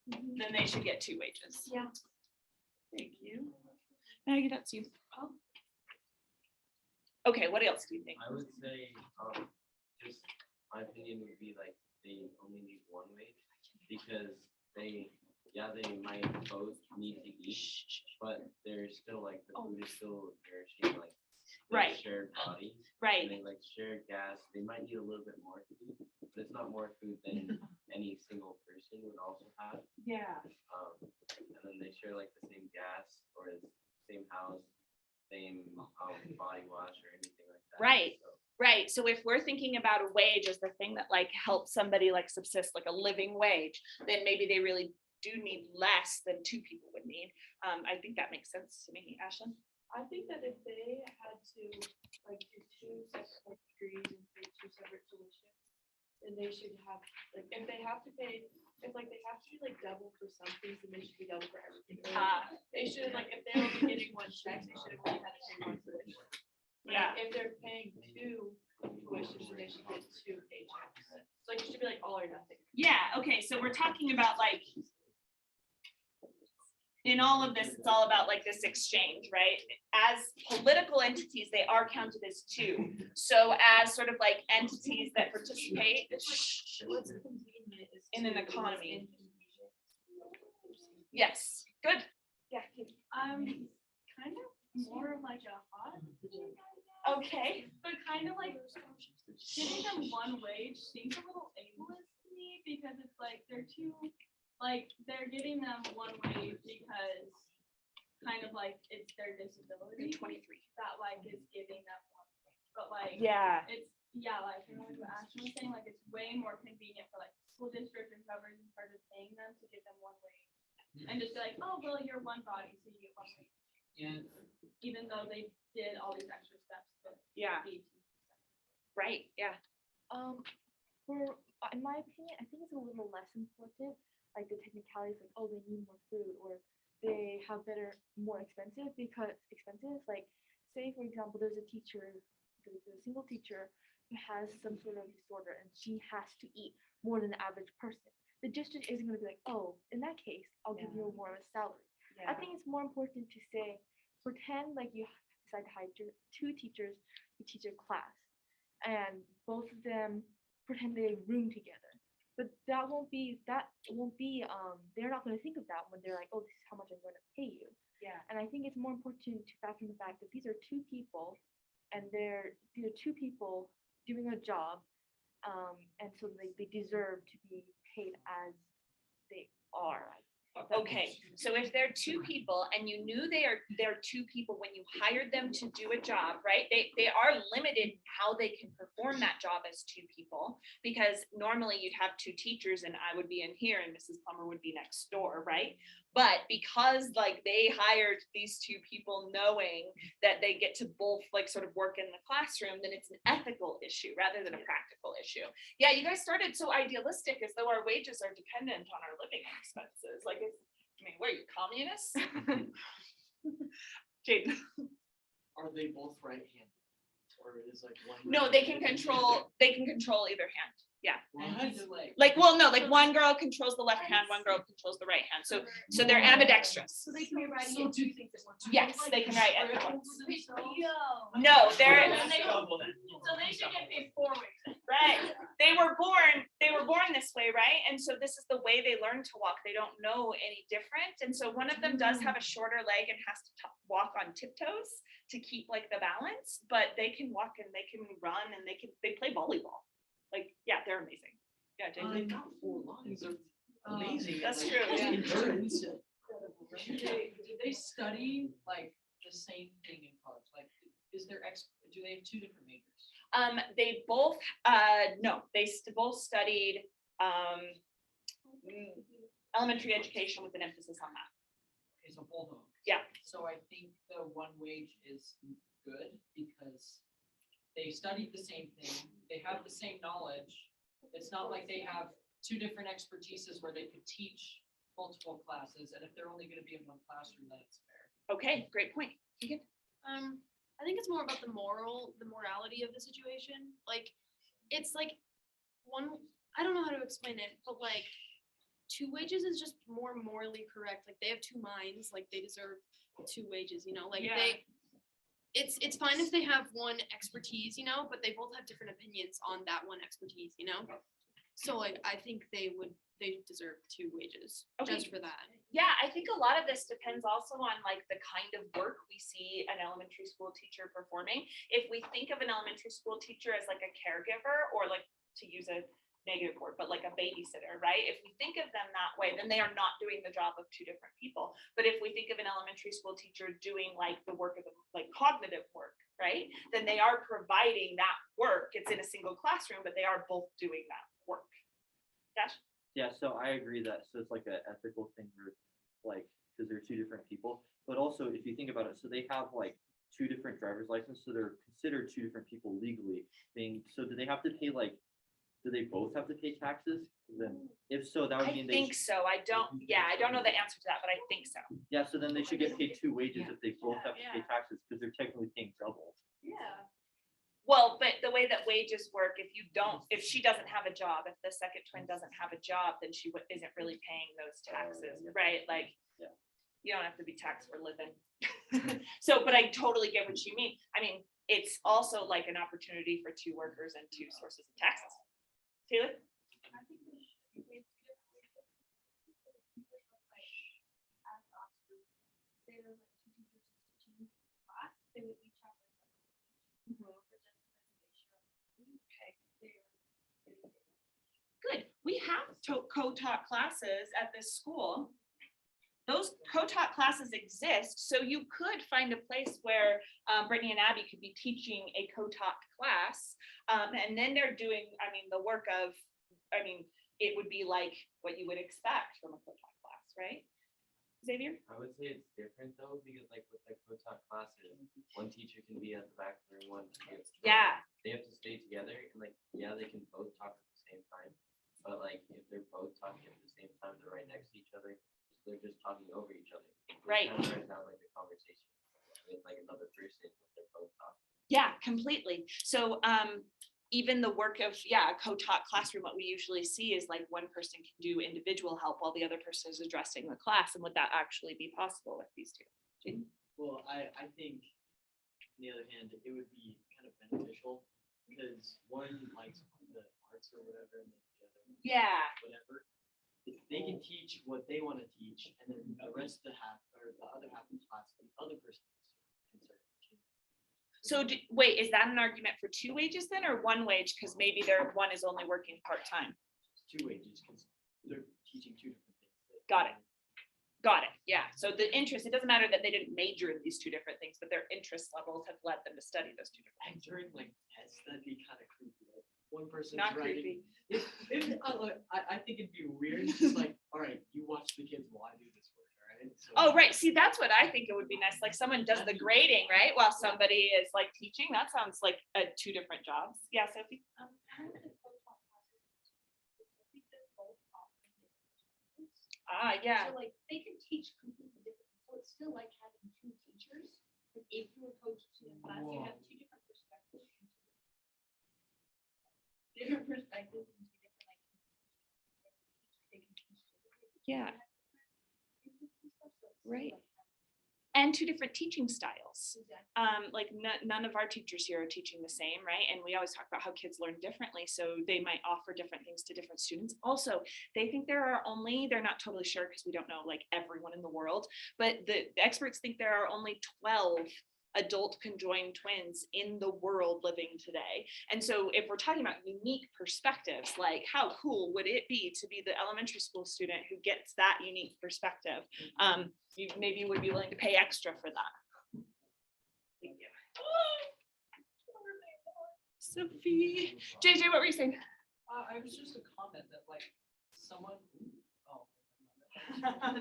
then they should get 2 wages. Yeah. Thank you. Maggie, that's you. Oh. Okay, what else do you think? I would say, just my opinion would be like they only need 1 wage because they might both need to eat, but they're still like the food is still nourishing, like Right. shared body. Right. And they like share gas. They might need a little bit more food, but it's not more food than any single person would also have. Yeah. And then they share like the same gas or the same house, same body wash or anything like that. Right. So, Right. So if we're thinking about a wage as the thing that like helps somebody like subsist, like a living wage, then maybe they really do need less than 2 people would need. I think that makes sense to me. Ashlyn? I think that if they had to like do 2 separate degrees and pay 2 separate tuitions, then they should have, like, if they have to pay, if like they have to be like double for some things, then they should be double for everything. Or, like, they should, like, if they're only getting 1 check, they should have only had to pay 1 tuition. Like, Yeah. if they're paying 2 tuitions, then they should get 2 paychecks. So like, it should be like all or nothing. Yeah. Okay. So we're talking about like, in all of this, it's all about like this exchange, right? As political entities, they are counted as 2. So as sort of like entities that participate What's convenient is in an 2, economy. what's Yes. Good. Yeah. Kind of more like a hot, Okay. but kind of like giving them 1 wage seems a little ableist to me because it's like they're getting them 1 wage because kind of like it's their disability 23. that like is giving them 1 wage. But like Yeah. it's like you know what Ashton was saying, like it's way more convenient for like the school district and whoever's in charge of paying them to give them 1 wage. And just be like, oh well, you're 1 body, so you get 1 wage. yeah. Even though they did all these extra steps to Yeah. be. Right. Yeah. in my opinion, I think it's a little less important, like the technicalities, like, oh, they need more food or they have more expensive like, say, for example, there's a teacher, there's a single teacher who has some sort of disorder and she has to eat more than the average person. The district isn't going to be like, oh, in that case, I'll give you more of a salary. I think it's more important to say, pretend like you decide to hire 2 teachers to teach a class, and both of them pretend they room together. But that won't be. They're not going to think of that when they're like, oh, this is how much I'm going to pay you. Yeah. And I think it's more important to factor in the fact that these are 2 people, and these are 2 people doing a job, and so they deserve to be paid as they are. Okay, so if they're two people and you knew they're two people when you hired them to do a job, right? They are limited how they can perform that job as two people, because normally you'd have two teachers and I would be in here and Mrs. Plummer would be next door, right? But because like they hired these two people knowing that they get to both like sort of work in the classroom, then it's an ethical issue rather than a practical issue. Yeah, you guys started so idealistic as though our wages are dependent on our living expenses. Like, I mean, what are you, communists? Jade, Are they both right-handed? Or is like one? no, they can control either hand. Yeah. What? Like, well, no, like one girl controls the left hand, one girl controls the right hand. So they're ambidextrous. So they can be writing in two things at once. Yes, they can write at once. Yo. No, they're, So they should get paid 4 weeks. right. They were born this way, right? And so this is the way they learn to walk. They don't know any different. And so one of them does have a shorter leg and has to walk on tiptoes to keep like the balance, but they can walk and they can run and they play volleyball. Like, yeah, they're amazing. Yeah, Jay. They've got 4 lungs. They're amazing. That's Like, true, yeah. Endurance. Do they study like the same thing in college? Like, do they have 2 different majors? They both, no, both studied elementary education with an emphasis on math. Okay, so both of them. Yeah. So I think the one wage is good because they studied the same thing, they have the same knowledge. It's not like they have 2 different expertises where they could teach multiple classes, and if they're only gonna be in one classroom, then it's fair. Okay, great point. Keegan? I think it's more about the morality of the situation. Like, it's like I don't know how to explain it, but like 2 wages is just more morally correct. Like they have 2 minds, like they deserve 2 wages, you know, like Yeah. it's fine if they have one expertise, you know, but they both have different opinions on that one expertise, you know? So like, I think they deserve 2 wages Okay. just for that. Yeah, I think a lot of this depends also on like the kind of work we see an elementary school teacher performing. If we think of an elementary school teacher as like a caregiver, or like, to use a negative word, but like a babysitter, right? If we think of them that way, then they are not doing the job of 2 different people. But if we think of an elementary school teacher doing like the work of the like cognitive work, right? Then they are providing that work. It's in a single classroom, but they are both doing that work. Josh? Yeah, so I agree that, so it's like an ethical thing where, like, because they're 2 different people, but also if you think about it, so they have like 2 different driver's licenses, so they're considered 2 different people legally. So do they have to pay like, do they both have to pay taxes? Then if so, that would I mean think so. I don't know the answer to that, but I think so. yeah, so then they should get paid 2 wages if they both have to pay Yeah. taxes, because they're technically paying double. Yeah. Well, but the way that wages work, if she doesn't have a job, if the second twin doesn't have a job, then she isn't really paying those taxes, right? Like, Yeah. you don't have to be taxed for living. So, but I totally get what you mean. I mean, it's also like an opportunity for 2 workers and 2 sources of taxes. Taylor? I think they should be paid 2 different wages. Like, at Oxford, say there's like 2 teachers teaching class, they would each have their separate wage. But just because they share a wage, they're getting paid. Good. We have co-taught classes at this school. Those co-taught classes exist, so you could find a place where Brittany and Abbey could be teaching a co-taught class, and then they're doing, I mean, the work of, I mean, it would be like what you would expect from a co-taught class, right? Xavier? I would say it's different though, because like with the co-taught classes, one teacher can be at the back of the room, one gets. Yeah. They have to stay together and like, yeah, they can both talk at the same time. But like, if they're both talking at the same time, they're right next to each other, they're just talking over each other. Right. It's kind of not like a conversation with like another person when they're both talking. Yeah, completely. So even the work of, a co-taught classroom, what we usually see is like one person can do individual help while the other person is addressing the class. And would that actually be possible with these 2? Jaden? Well, I think, on the other hand, it would be kind of beneficial because one likes the arts or whatever, and then the other Yeah. whatever. They can teach what they want to teach, and then the rest of the half, or the other half of the class, the other person can start teaching. So wait, is that an argument for 2 wages then, or 1 wage? Because maybe one is only working part-time. It's 2 wages because they're teaching 2 different things. Got it. Got it. Yeah. So the interest, it doesn't matter that they didn't major in these two different things, but their interest levels have led them to study those two different And things. during like tests, that'd be kind of creepy. Like one person's Not writing. creepy. I think it'd be weird. It's just like, all right, you watch the kids while I do this work, all right? So, Oh, right. See, that's what I think it would be nice. Like someone does the grading, right? While somebody is like teaching. That sounds like two different jobs. Yeah, Sophie? Yeah. So like they can teach completely different, so it's still like having two teachers. Like if you were coaching to a class, you have two different perspectives. Different perspectives and two different like. They can teach differently. Yeah. So it's Right. like And two different teaching styles. Exactly. Like none of our teachers here are teaching the same, right? And we always talk about how kids learn differently. So they might offer different things to different students. Also, they think they're not totally sure because we don't know like everyone in the world, but the experts think there are only 12 adult conjoined twins in the world living today. And so if we're talking about unique perspectives, like how cool would it be to be the elementary school student who gets that unique perspective? You maybe would be willing to pay extra for that. Thank you. Sophie. JJ, what were you saying? I was just a comment that like someone,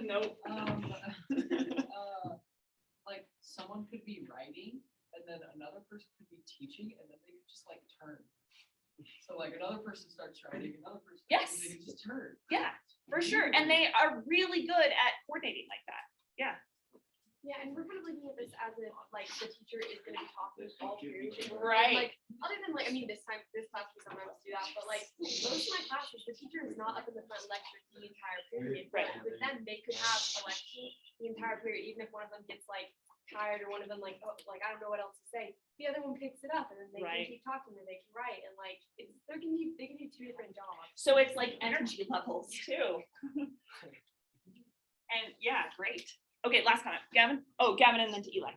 Nope. like someone could be writing and then another person could be teaching and then they could just like turn. So like another person starts writing, another person. Yes. They could just turn. Yeah, for sure. And they are really good at coordinating like that. Yeah. Yeah, and we're kind of looking at this as if like the teacher is gonna be talking all periods. and Right. Like, other than like, I mean, this class we sometimes do that, but like most of my classes, the teacher is not up in the front lecturing the entire period. But Right. with them, they could have a lecture the entire period, even if one of them gets like tired or one of them like, oh, like I don't know what else to say. The other one picks it up and then they Right. can keep talking and they can write and like they can do two different jobs. So it's like energy levels too. And yeah, great. Okay, last comment. Gavin? Oh, Gavin and then to Eli.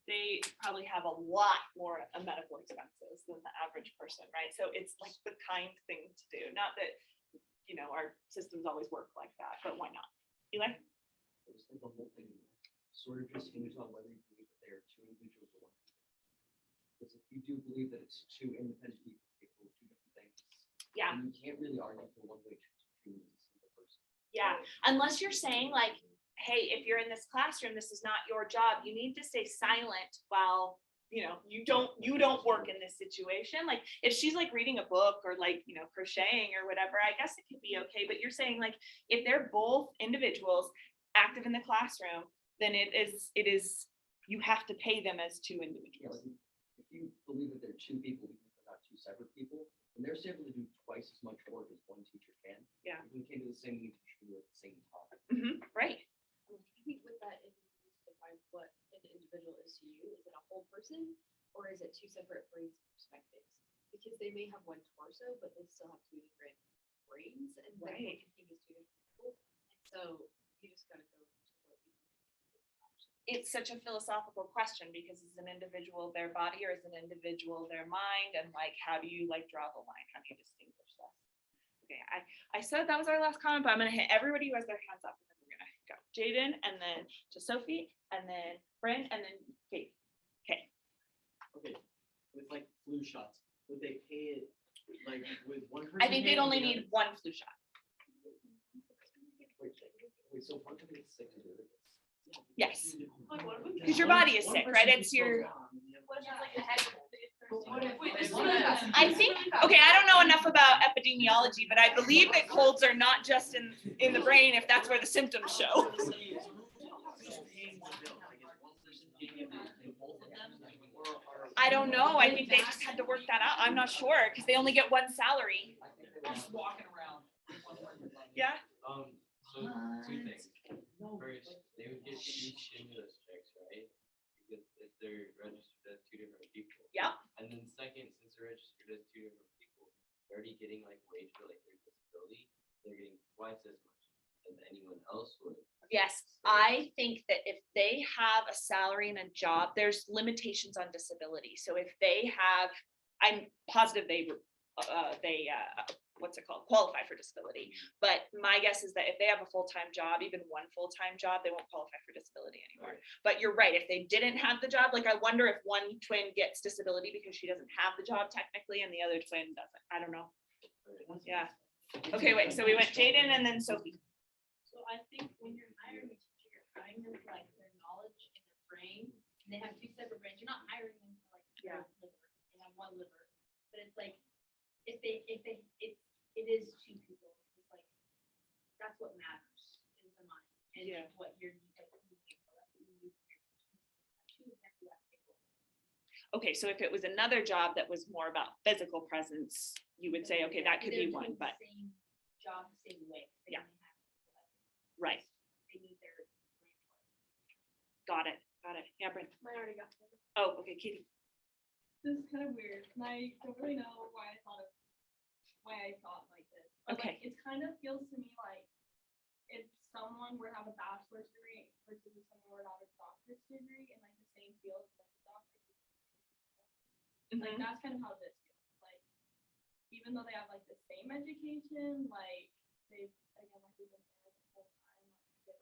They probably have a lot more medical expenses than the average person, right? So it's like the kind thing to do. Not that, our systems always work like that, but why not? Eli? I just think the whole thing sort of just hinges on whether you believe that they are two individuals or one. Because if you do believe that it's two independent people capable of two different things, Yeah. then you can't really argue for one way to treat them as a single person. Yeah, unless you're saying like, hey, if you're in this classroom, this is not your job. You need to stay silent while, you don't work in this situation. Like if she's like reading a book or like, crocheting or whatever, I guess it could be okay. But you're saying like, if they're both individuals active in the classroom, then it is, you have to pay them as two Yeah, individuals. like, if you believe that they're two people, even if they're not two separate people, then they're able to do twice as much work as one teacher can. Yeah. If we can't do the same, we teacher do it at the same time. Right. I think with that, it needs to define what an individual is to you. Is it a whole person or is it two separate brains and perspectives? Because they may have one torso, but they still have two different brains and therefore Right. can think as two different people. And so you just gotta go to what you. It's such a philosophical question because as an individual, their body, or as an individual, their mind, and like, how do you like draw the line? How do you distinguish that? Okay, I said that was our last comment, but I'm gonna hit everybody who has their hands up, and then we're gonna go. Jaden, and then to Sophie, and then Bryn, and then Kate. Okay. Okay, with like flu shots, would they pay it like with one person? I think they'd paying only the need one flu shot. Wait, so one company is sick and the other is. Yes, Like, what if because your one- body is one sick, person right? can It's still your. go. What if it's like the head? I think, okay, I don't know enough about epidemiology, but I believe that colds are not just in the brain if that's where the symptoms show. I don't know. I think they just had to work that out. I'm not sure because they only get one salary. just walking around. Yeah. So two things. First, they would get two stimulus checks, right? Because if they're registered as two different people. Yeah. And then second, since registered as two different people. They're already getting like wage for like their disability. They're getting twice as much as anyone else would. Yes, I think that if they have a salary and a job, there's limitations on disability. So if they have, I'm positive what's it called, qualify for disability. But my guess is that if they have a full-time job, even one full-time job, they won't qualify for disability anymore. But you're right, if they didn't have the job, like I wonder if one twin gets disability because she doesn't have the job technically and the other twin doesn't. I don't know. Yeah. Okay, wait, so we went Jaden and then Sophie. So I think when you're hiring a teacher, you're hiring them for like their knowledge and their brain, and they have two separate brains. You're not hiring them for like their liver, they have one liver. But it's like, it is two people, it's like, that's what matters, is the mind, and what you're looking for, that's what you need for your teaching. Two have to have people. Okay, so if it was another job that was more about physical presence, you would say, okay, that could be They're one, doing the but Same job, same way. They Yeah. only have people that right, They need their brain for it. got it. Yeah, Brent. I already got one. Oh, okay, Katie. This is kind of weird, and I don't really know why I thought like this. But Okay. like, it kind of feels to me like if someone were to have a bachelor's degree versus if someone were to have a doctorate degree in like the same field, as, like the doctorate degree. Like that's kind of how this feels. Like even though they have like the same education, like they've again like they've been there the whole time. Like, they don't like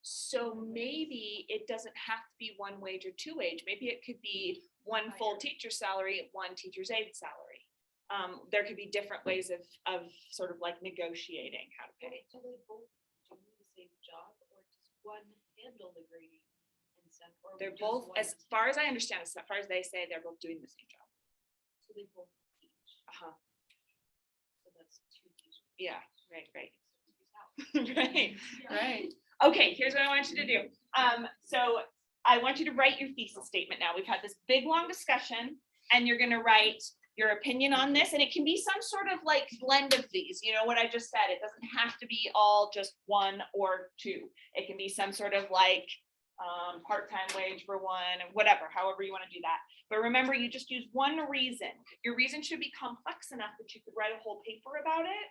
So maybe it doesn't have to be one wage or two wage. Maybe it could be one full teacher salary, one teacher's aide salary. There could be different ways of sort of like negotiating how to pay. So they both do the same job, or does one handle the grading and stuff? Or They're just both, one as far as I understand, as far as they say, they're both doing the same job. So they both teach. Uh-huh. So that's two teachers. Yeah, right. it. Right. Okay, here's what I want you to do. So I want you to write your thesis statement now. We've had this big, long discussion, and you're gonna write your opinion on this, and it can be some sort of like blend of these, you know what I just said, it doesn't have to be all just one or two. It can be some sort of like part-time wage for one, and whatever, however you want to do that. But remember, you just use one reason. Your reason should be complex enough that you could write a whole paper about it.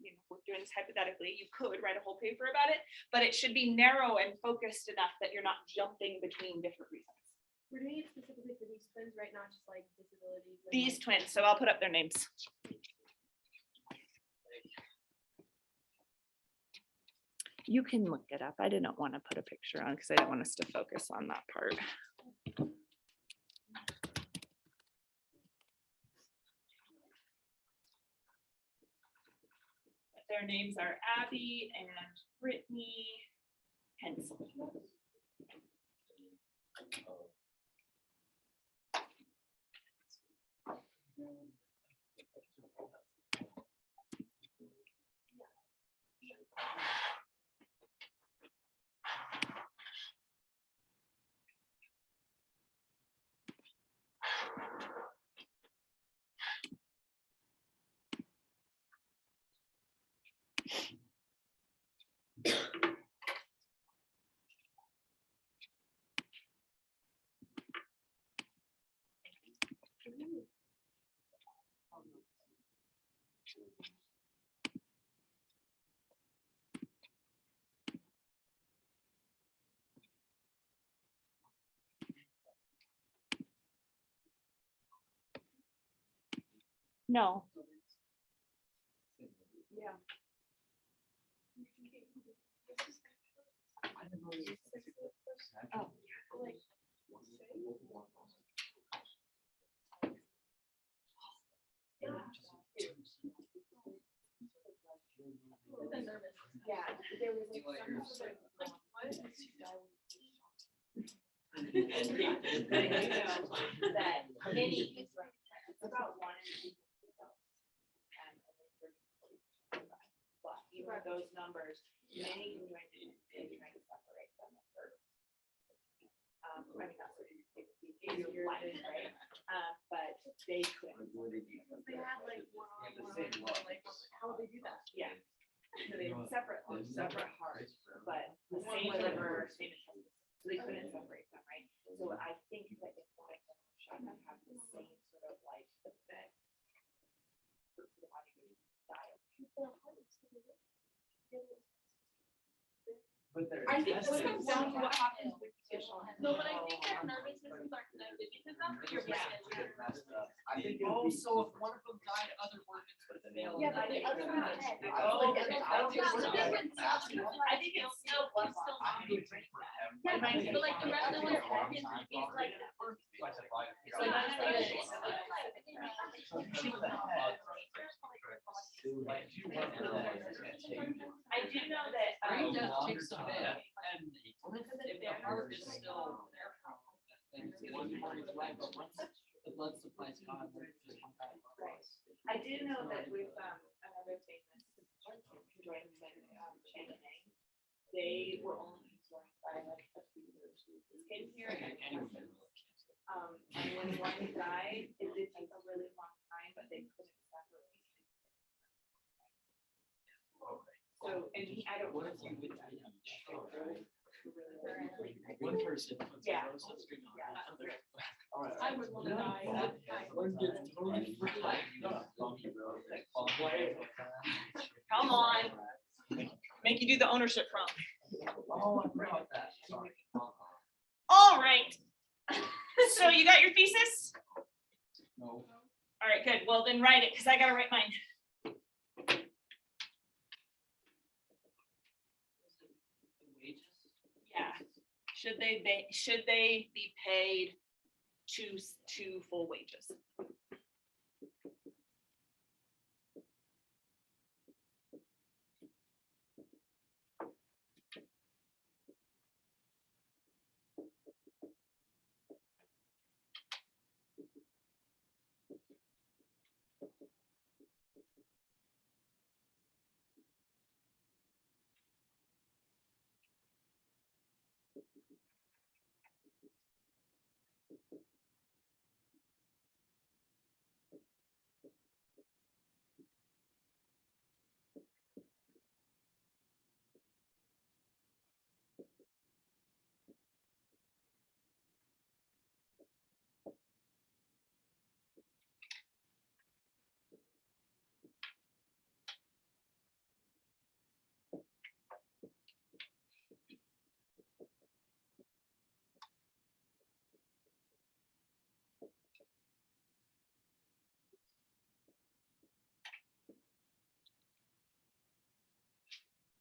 You know, if we're doing this hypothetically, you could write a whole paper about it, but it should be narrow and focused enough that you're not jumping between different reasons. We're doing it specifically for these twins, right? Not just like disabilities. and, These like, twins, so I'll put up their names. You can look it up. I didn't want to put a picture on because I didn't want us to focus on that part. Their names are Abbey and Brittany Henselt. No. Yeah. Oh. Yeah, there was like some sort of like, what? But you know that any is like, it's about one in 2 adults. And only 30, 40%. But even with those numbers, many can join in and trying to separate them at first. I mean, that's what your life, right? But they couldn't. They had like one-on-one, like, how would they do that? Yeah. So they had separate hearts, but the same liver, same intestines. So they couldn't separate them, right? So I think that if one of them shot them have the same But they're I think this tested. comes down to what happens with official. No, but I think their nervous systems are connected because that's what you're Yeah. missing. I think Oh, so if one of them died, other organs would fail. Yeah, but the other one had. Oh, Like, okay. I don't think Yeah, it's the like- difference- I think it's still blood clot. Yeah, but like the rest of the organs is like. I do know that, Brain death takes some day, and if the heart is still there, then it's gonna be hard to survive, but once the blood supply's gone, then it's just come back. I do know that with, another thing that's joined with, Champagne, they were only joined by like a few years. Came here and when one died, it did take a really long time, but they couldn't separate. So, and he, I don't. What if you would one person puts a Yeah. rose history on it. I would want to die. One gets totally free. Come on, make you do the ownership from. Oh, I forgot that. Sorry. All right. So you got your thesis? No. All right, good. Well, then write it, because I gotta write mine. Wages? Yeah. Should they be paid two full wages?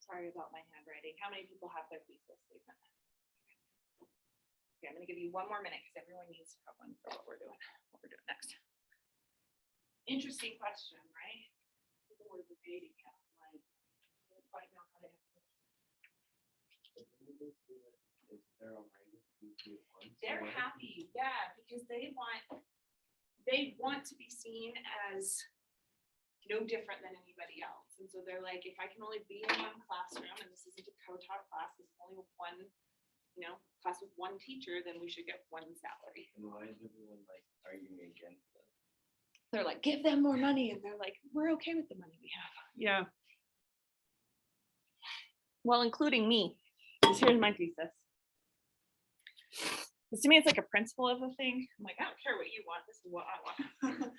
Sorry about my handwriting. How many people have their thesis statement? Okay, I'm gonna give you one more minute because everyone needs to have one for what we're doing next. Interesting question, right? People were debating it, like, right now, how to have. They're happy, yeah, because they want to be seen as no different than anybody else. And so they're like, if I can only be in one classroom, and this isn't a co-taught class, it's only one, class with one teacher, then we should get one salary. And why is everyone like arguing against that? They're like, give them more money. And they're like, we're okay with the money we have. Yeah. Well, including me. Here's my thesis. Because to me, it's like a principle of a thing. I'm like, I don't care what you want. This is what I want.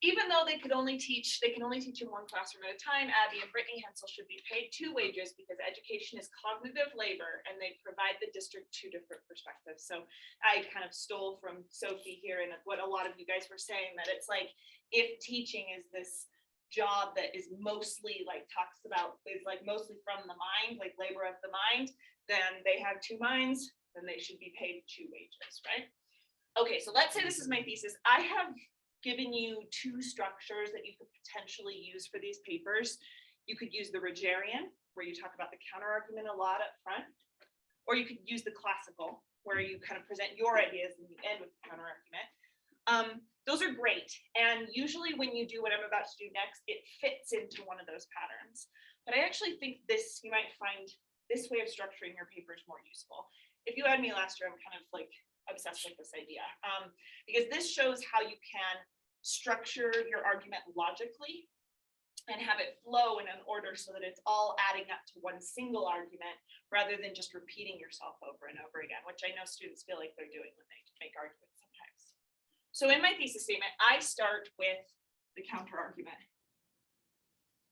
Even though they can only teach in one classroom at a time, Abbey and Brittany Henselt should be paid two wages because education is cognitive labor and they provide the district two different perspectives. So I kind of stole from Sophie here and what a lot of you guys were saying, that it's like, if teaching is this job that is mostly mostly from the mind, like labor of the mind, then they have two minds, then they should be paid two wages, right? Okay, so let's say this is my thesis. I have given you two structures that you could potentially use for these papers. You could use the Rogerian, where you talk about the counter argument a lot up front, or you could use the classical, where you kind of present your ideas and you end with the counter argument. Those are great. And usually when you do what I'm about to do next, it fits into one of those patterns. But I actually think you might find this way of structuring your papers more useful. If you had me last year, I'm kind of like obsessed with this idea, because this shows how you can structure your argument logically and have it flow in an order so that it's all adding up to one single argument rather than just repeating yourself over and over again, which I know students feel like they're doing when they make arguments sometimes. So in my thesis statement, I start with the counter argument.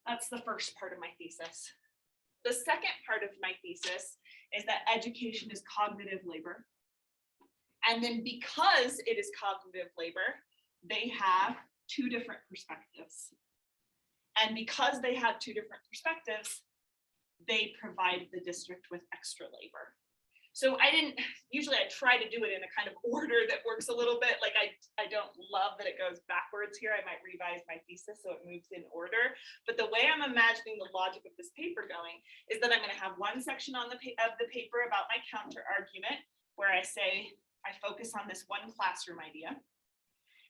That's the first part of my thesis. The second part of my thesis is that education is cognitive labor. And then because it is cognitive labor, they have two different perspectives. And because they have two different perspectives, they provide the district with extra labor. So usually I try to do it in a kind of order that works a little bit. Like I don't love that it goes backwards here. I might revise my thesis so it moves in order. But the way I'm imagining the logic of this paper going is that I'm going to have one section of the paper about my counter argument, where I say, I focus on this one classroom idea.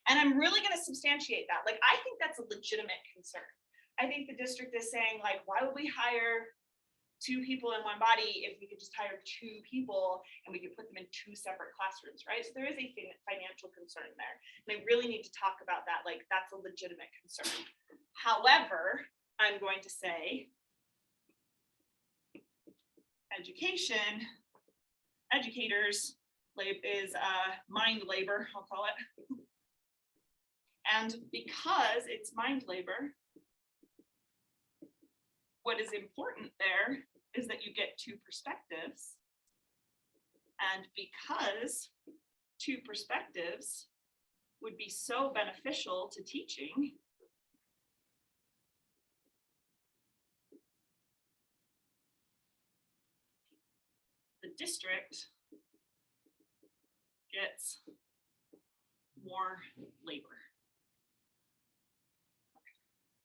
And I'm really going to substantiate that. Like, I think that's a legitimate concern. I think the district is saying, like, why would we hire two people in one body if we could just hire two people and we could put them in two separate classrooms, right? So there is a financial concern there. And I really need to talk about that. Like, that's a legitimate concern. However, I'm going to say educators is mind labor, I'll call it. And because it's mind labor, what is important there is that you get two perspectives. And because two perspectives would be so beneficial to teaching, the district gets more labor.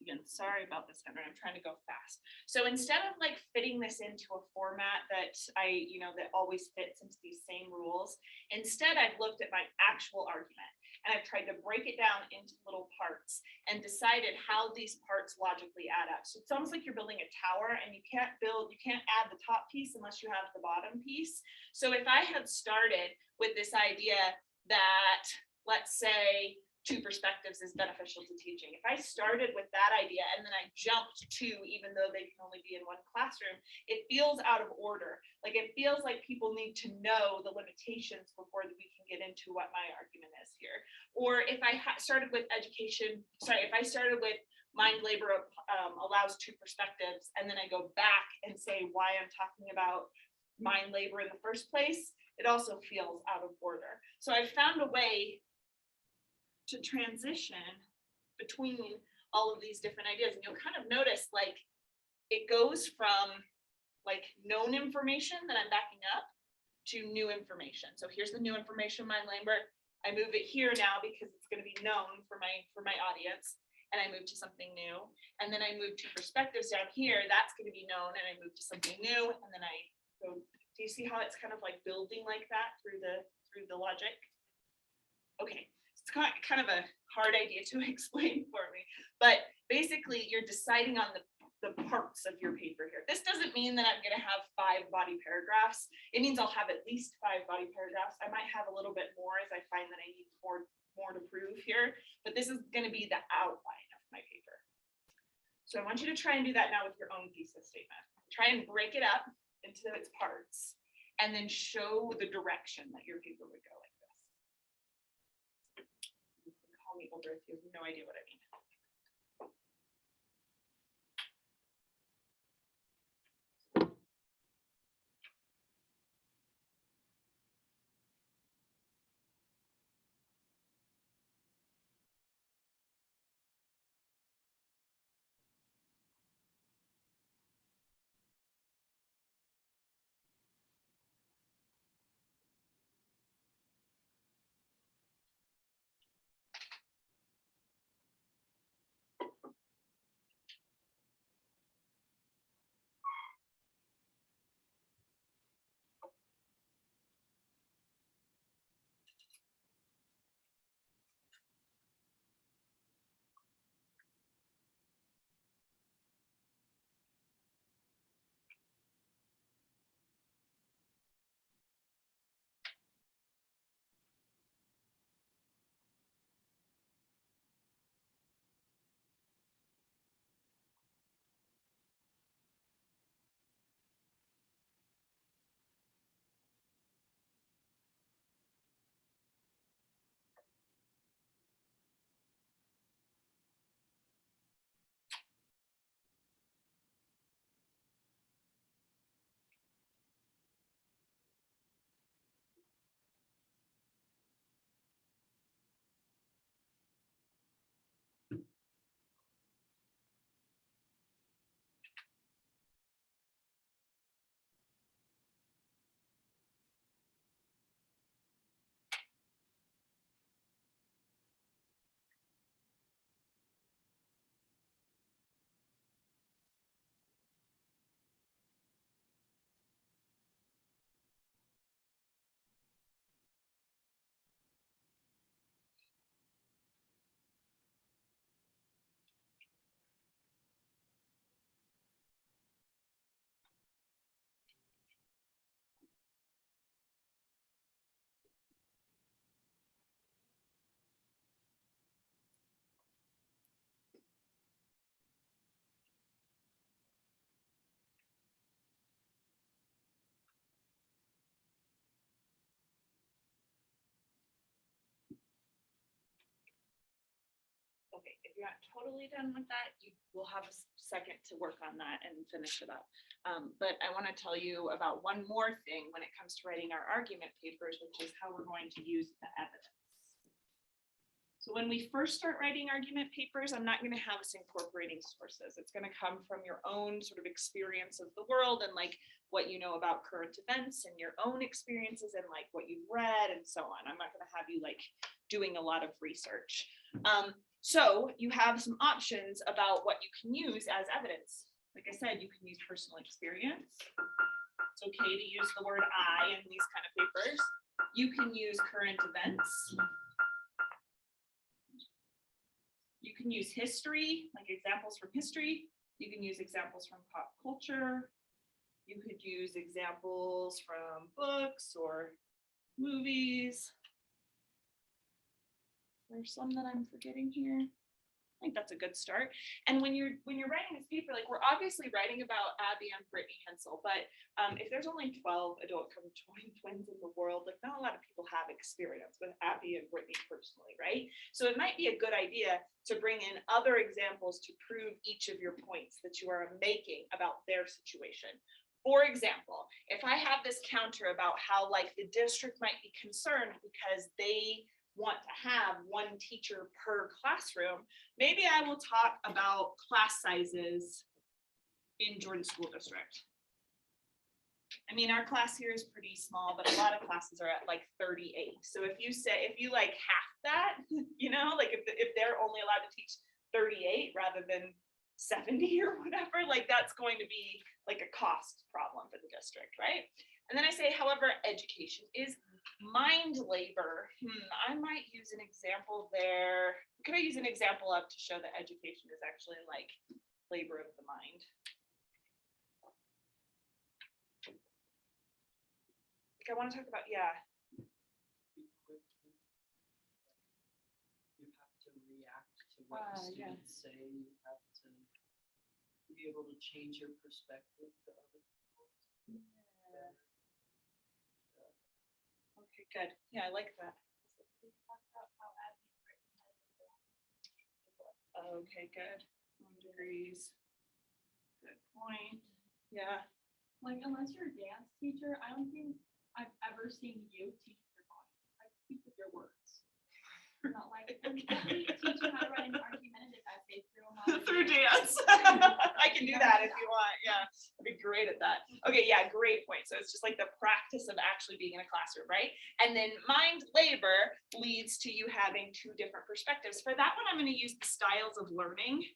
Again, sorry about this, Henry. I'm trying to go fast. So instead of like fitting this into a format that that always fits into these same rules, instead I've looked at my actual argument and I've tried to break it down into little parts and decided how these parts logically add up. So it's almost like you're building a tower and you can't add the top piece unless you have the bottom piece. So if I had started with this idea that, let's say, two perspectives is beneficial to teaching. If I started with that idea and then I jumped to, even though they can only be in one classroom, it feels out of order. Like it feels like people need to know the limitations before we can get into what my argument is here. Or if I started with if I started with mind labor allows two perspectives, and then I go back and say why I'm talking about mind labor in the first place, it also feels out of order. So I've found a way to transition between all of these different ideas. And you'll kind of notice like it goes from like known information that I'm backing up to new information. So here's the new information, mind labor. I move it here now because it's going to be known for my audience. And I move to something new. And then I move to perspectives down here. That's going to be known. And I move to something new. And then I go, do you see how it's kind of like building like that through the logic? Okay. It's kind of a hard idea to explain for me, but basically you're deciding on the parts of your paper here. This doesn't mean that I'm going to have 5 body paragraphs. It means I'll have at least 5 body paragraphs. I might have a little bit more as I find that I need more to prove here, but this is going to be the outline of my paper. So I want you to try and do that now with your own thesis statement. Try and break it up into its parts and then show the direction that your paper would go. Call me older if you have no idea what I mean. Okay, if you're not totally done with that, you will have a second to work on that and finish it up. But I want to tell you about one more thing when it comes to writing our argument papers, which is how we're going to use the evidence. So when we first start writing argument papers, I'm not going to have us incorporating sources. It's going to come from your own sort of experience of the world and like what you know about current events and your own experiences and like what you've read and so on. I'm not going to have you like doing a lot of research. So you have some options about what you can use as evidence. Like I said, you can use personal experience. It's okay to use the word I in these kind of papers. You can use current events. You can use history, like examples from history. You can use examples from pop culture. You could use examples from books or movies. There's some that I'm forgetting here. I think that's a good start. And when you're writing this paper, like we're obviously writing about Abbey and Brittany Henselt, but if there's only 12 adult conjoined twins in the world, like not a lot of people have experience with Abbey and Brittany personally, right? So it might be a good idea to bring in other examples to prove each of your points that you are making about their situation. For example, if I have this counter about how like the district might be concerned because they want to have one teacher per classroom, maybe I will talk about class sizes in Jordan School District. I mean, our class here is pretty small, but a lot of classes are at like 38. So if you like half that, you know, like if they're only allowed to teach 38 rather than 70 or whatever, like that's going to be like a cost problem for the district, right? And then I say, however, education is mind labor. I might use an example there. Could I use an example of to show that education is actually like labor of the mind? Like I want to talk about, yeah. You have to react to what the students say. You have to be able to change your perspective to other people. Yeah. Okay, good. Yeah, I like that. Okay, good. 1 degrees. Good point. Yeah. Like, unless you're a dance teacher, I don't think I've ever seen you teach your body. I speak with your words. Not like, let me teach you how to write an argumentative essay Through dance. I can do that if you want. Yeah, I'd be great at that. Okay, yeah, great point. So it's just like the practice of actually being in a classroom, right? And then mind labor leads to you having 2 different perspectives. For that one, I'm going to use the styles of learning.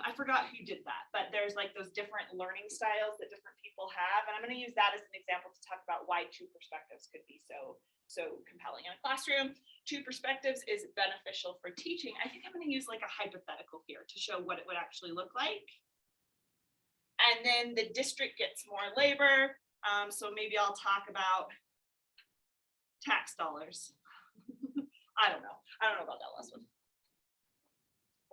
I forgot who did that, but there's like those different learning styles that different people have. And I'm going to use that as an example to talk about why 2 perspectives could be so compelling in a classroom. 2 perspectives is beneficial for teaching. I think I'm going to use like a hypothetical here to show what it would actually look like. And then the district gets more labor. So maybe I'll talk about tax dollars. I don't know about that last one.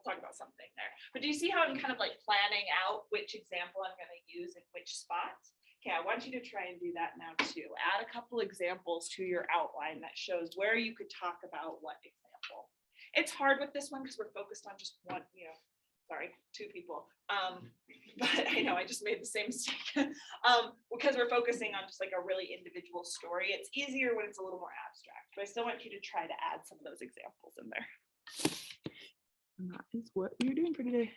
Talk about something there. But do you see how I'm kind of like planning out which example I'm going to use in which spots? Okay, I want you to try and do that now too. Add a couple examples to your outline that shows where you could talk about what example. It's hard with this one because we're focused on just one, 2 people. But I know I just made the same mistake because we're focusing on just like a really individual story. It's easier when it's a little more abstract, but I still want you to try to add some of those examples in there. And that is what we're doing for today.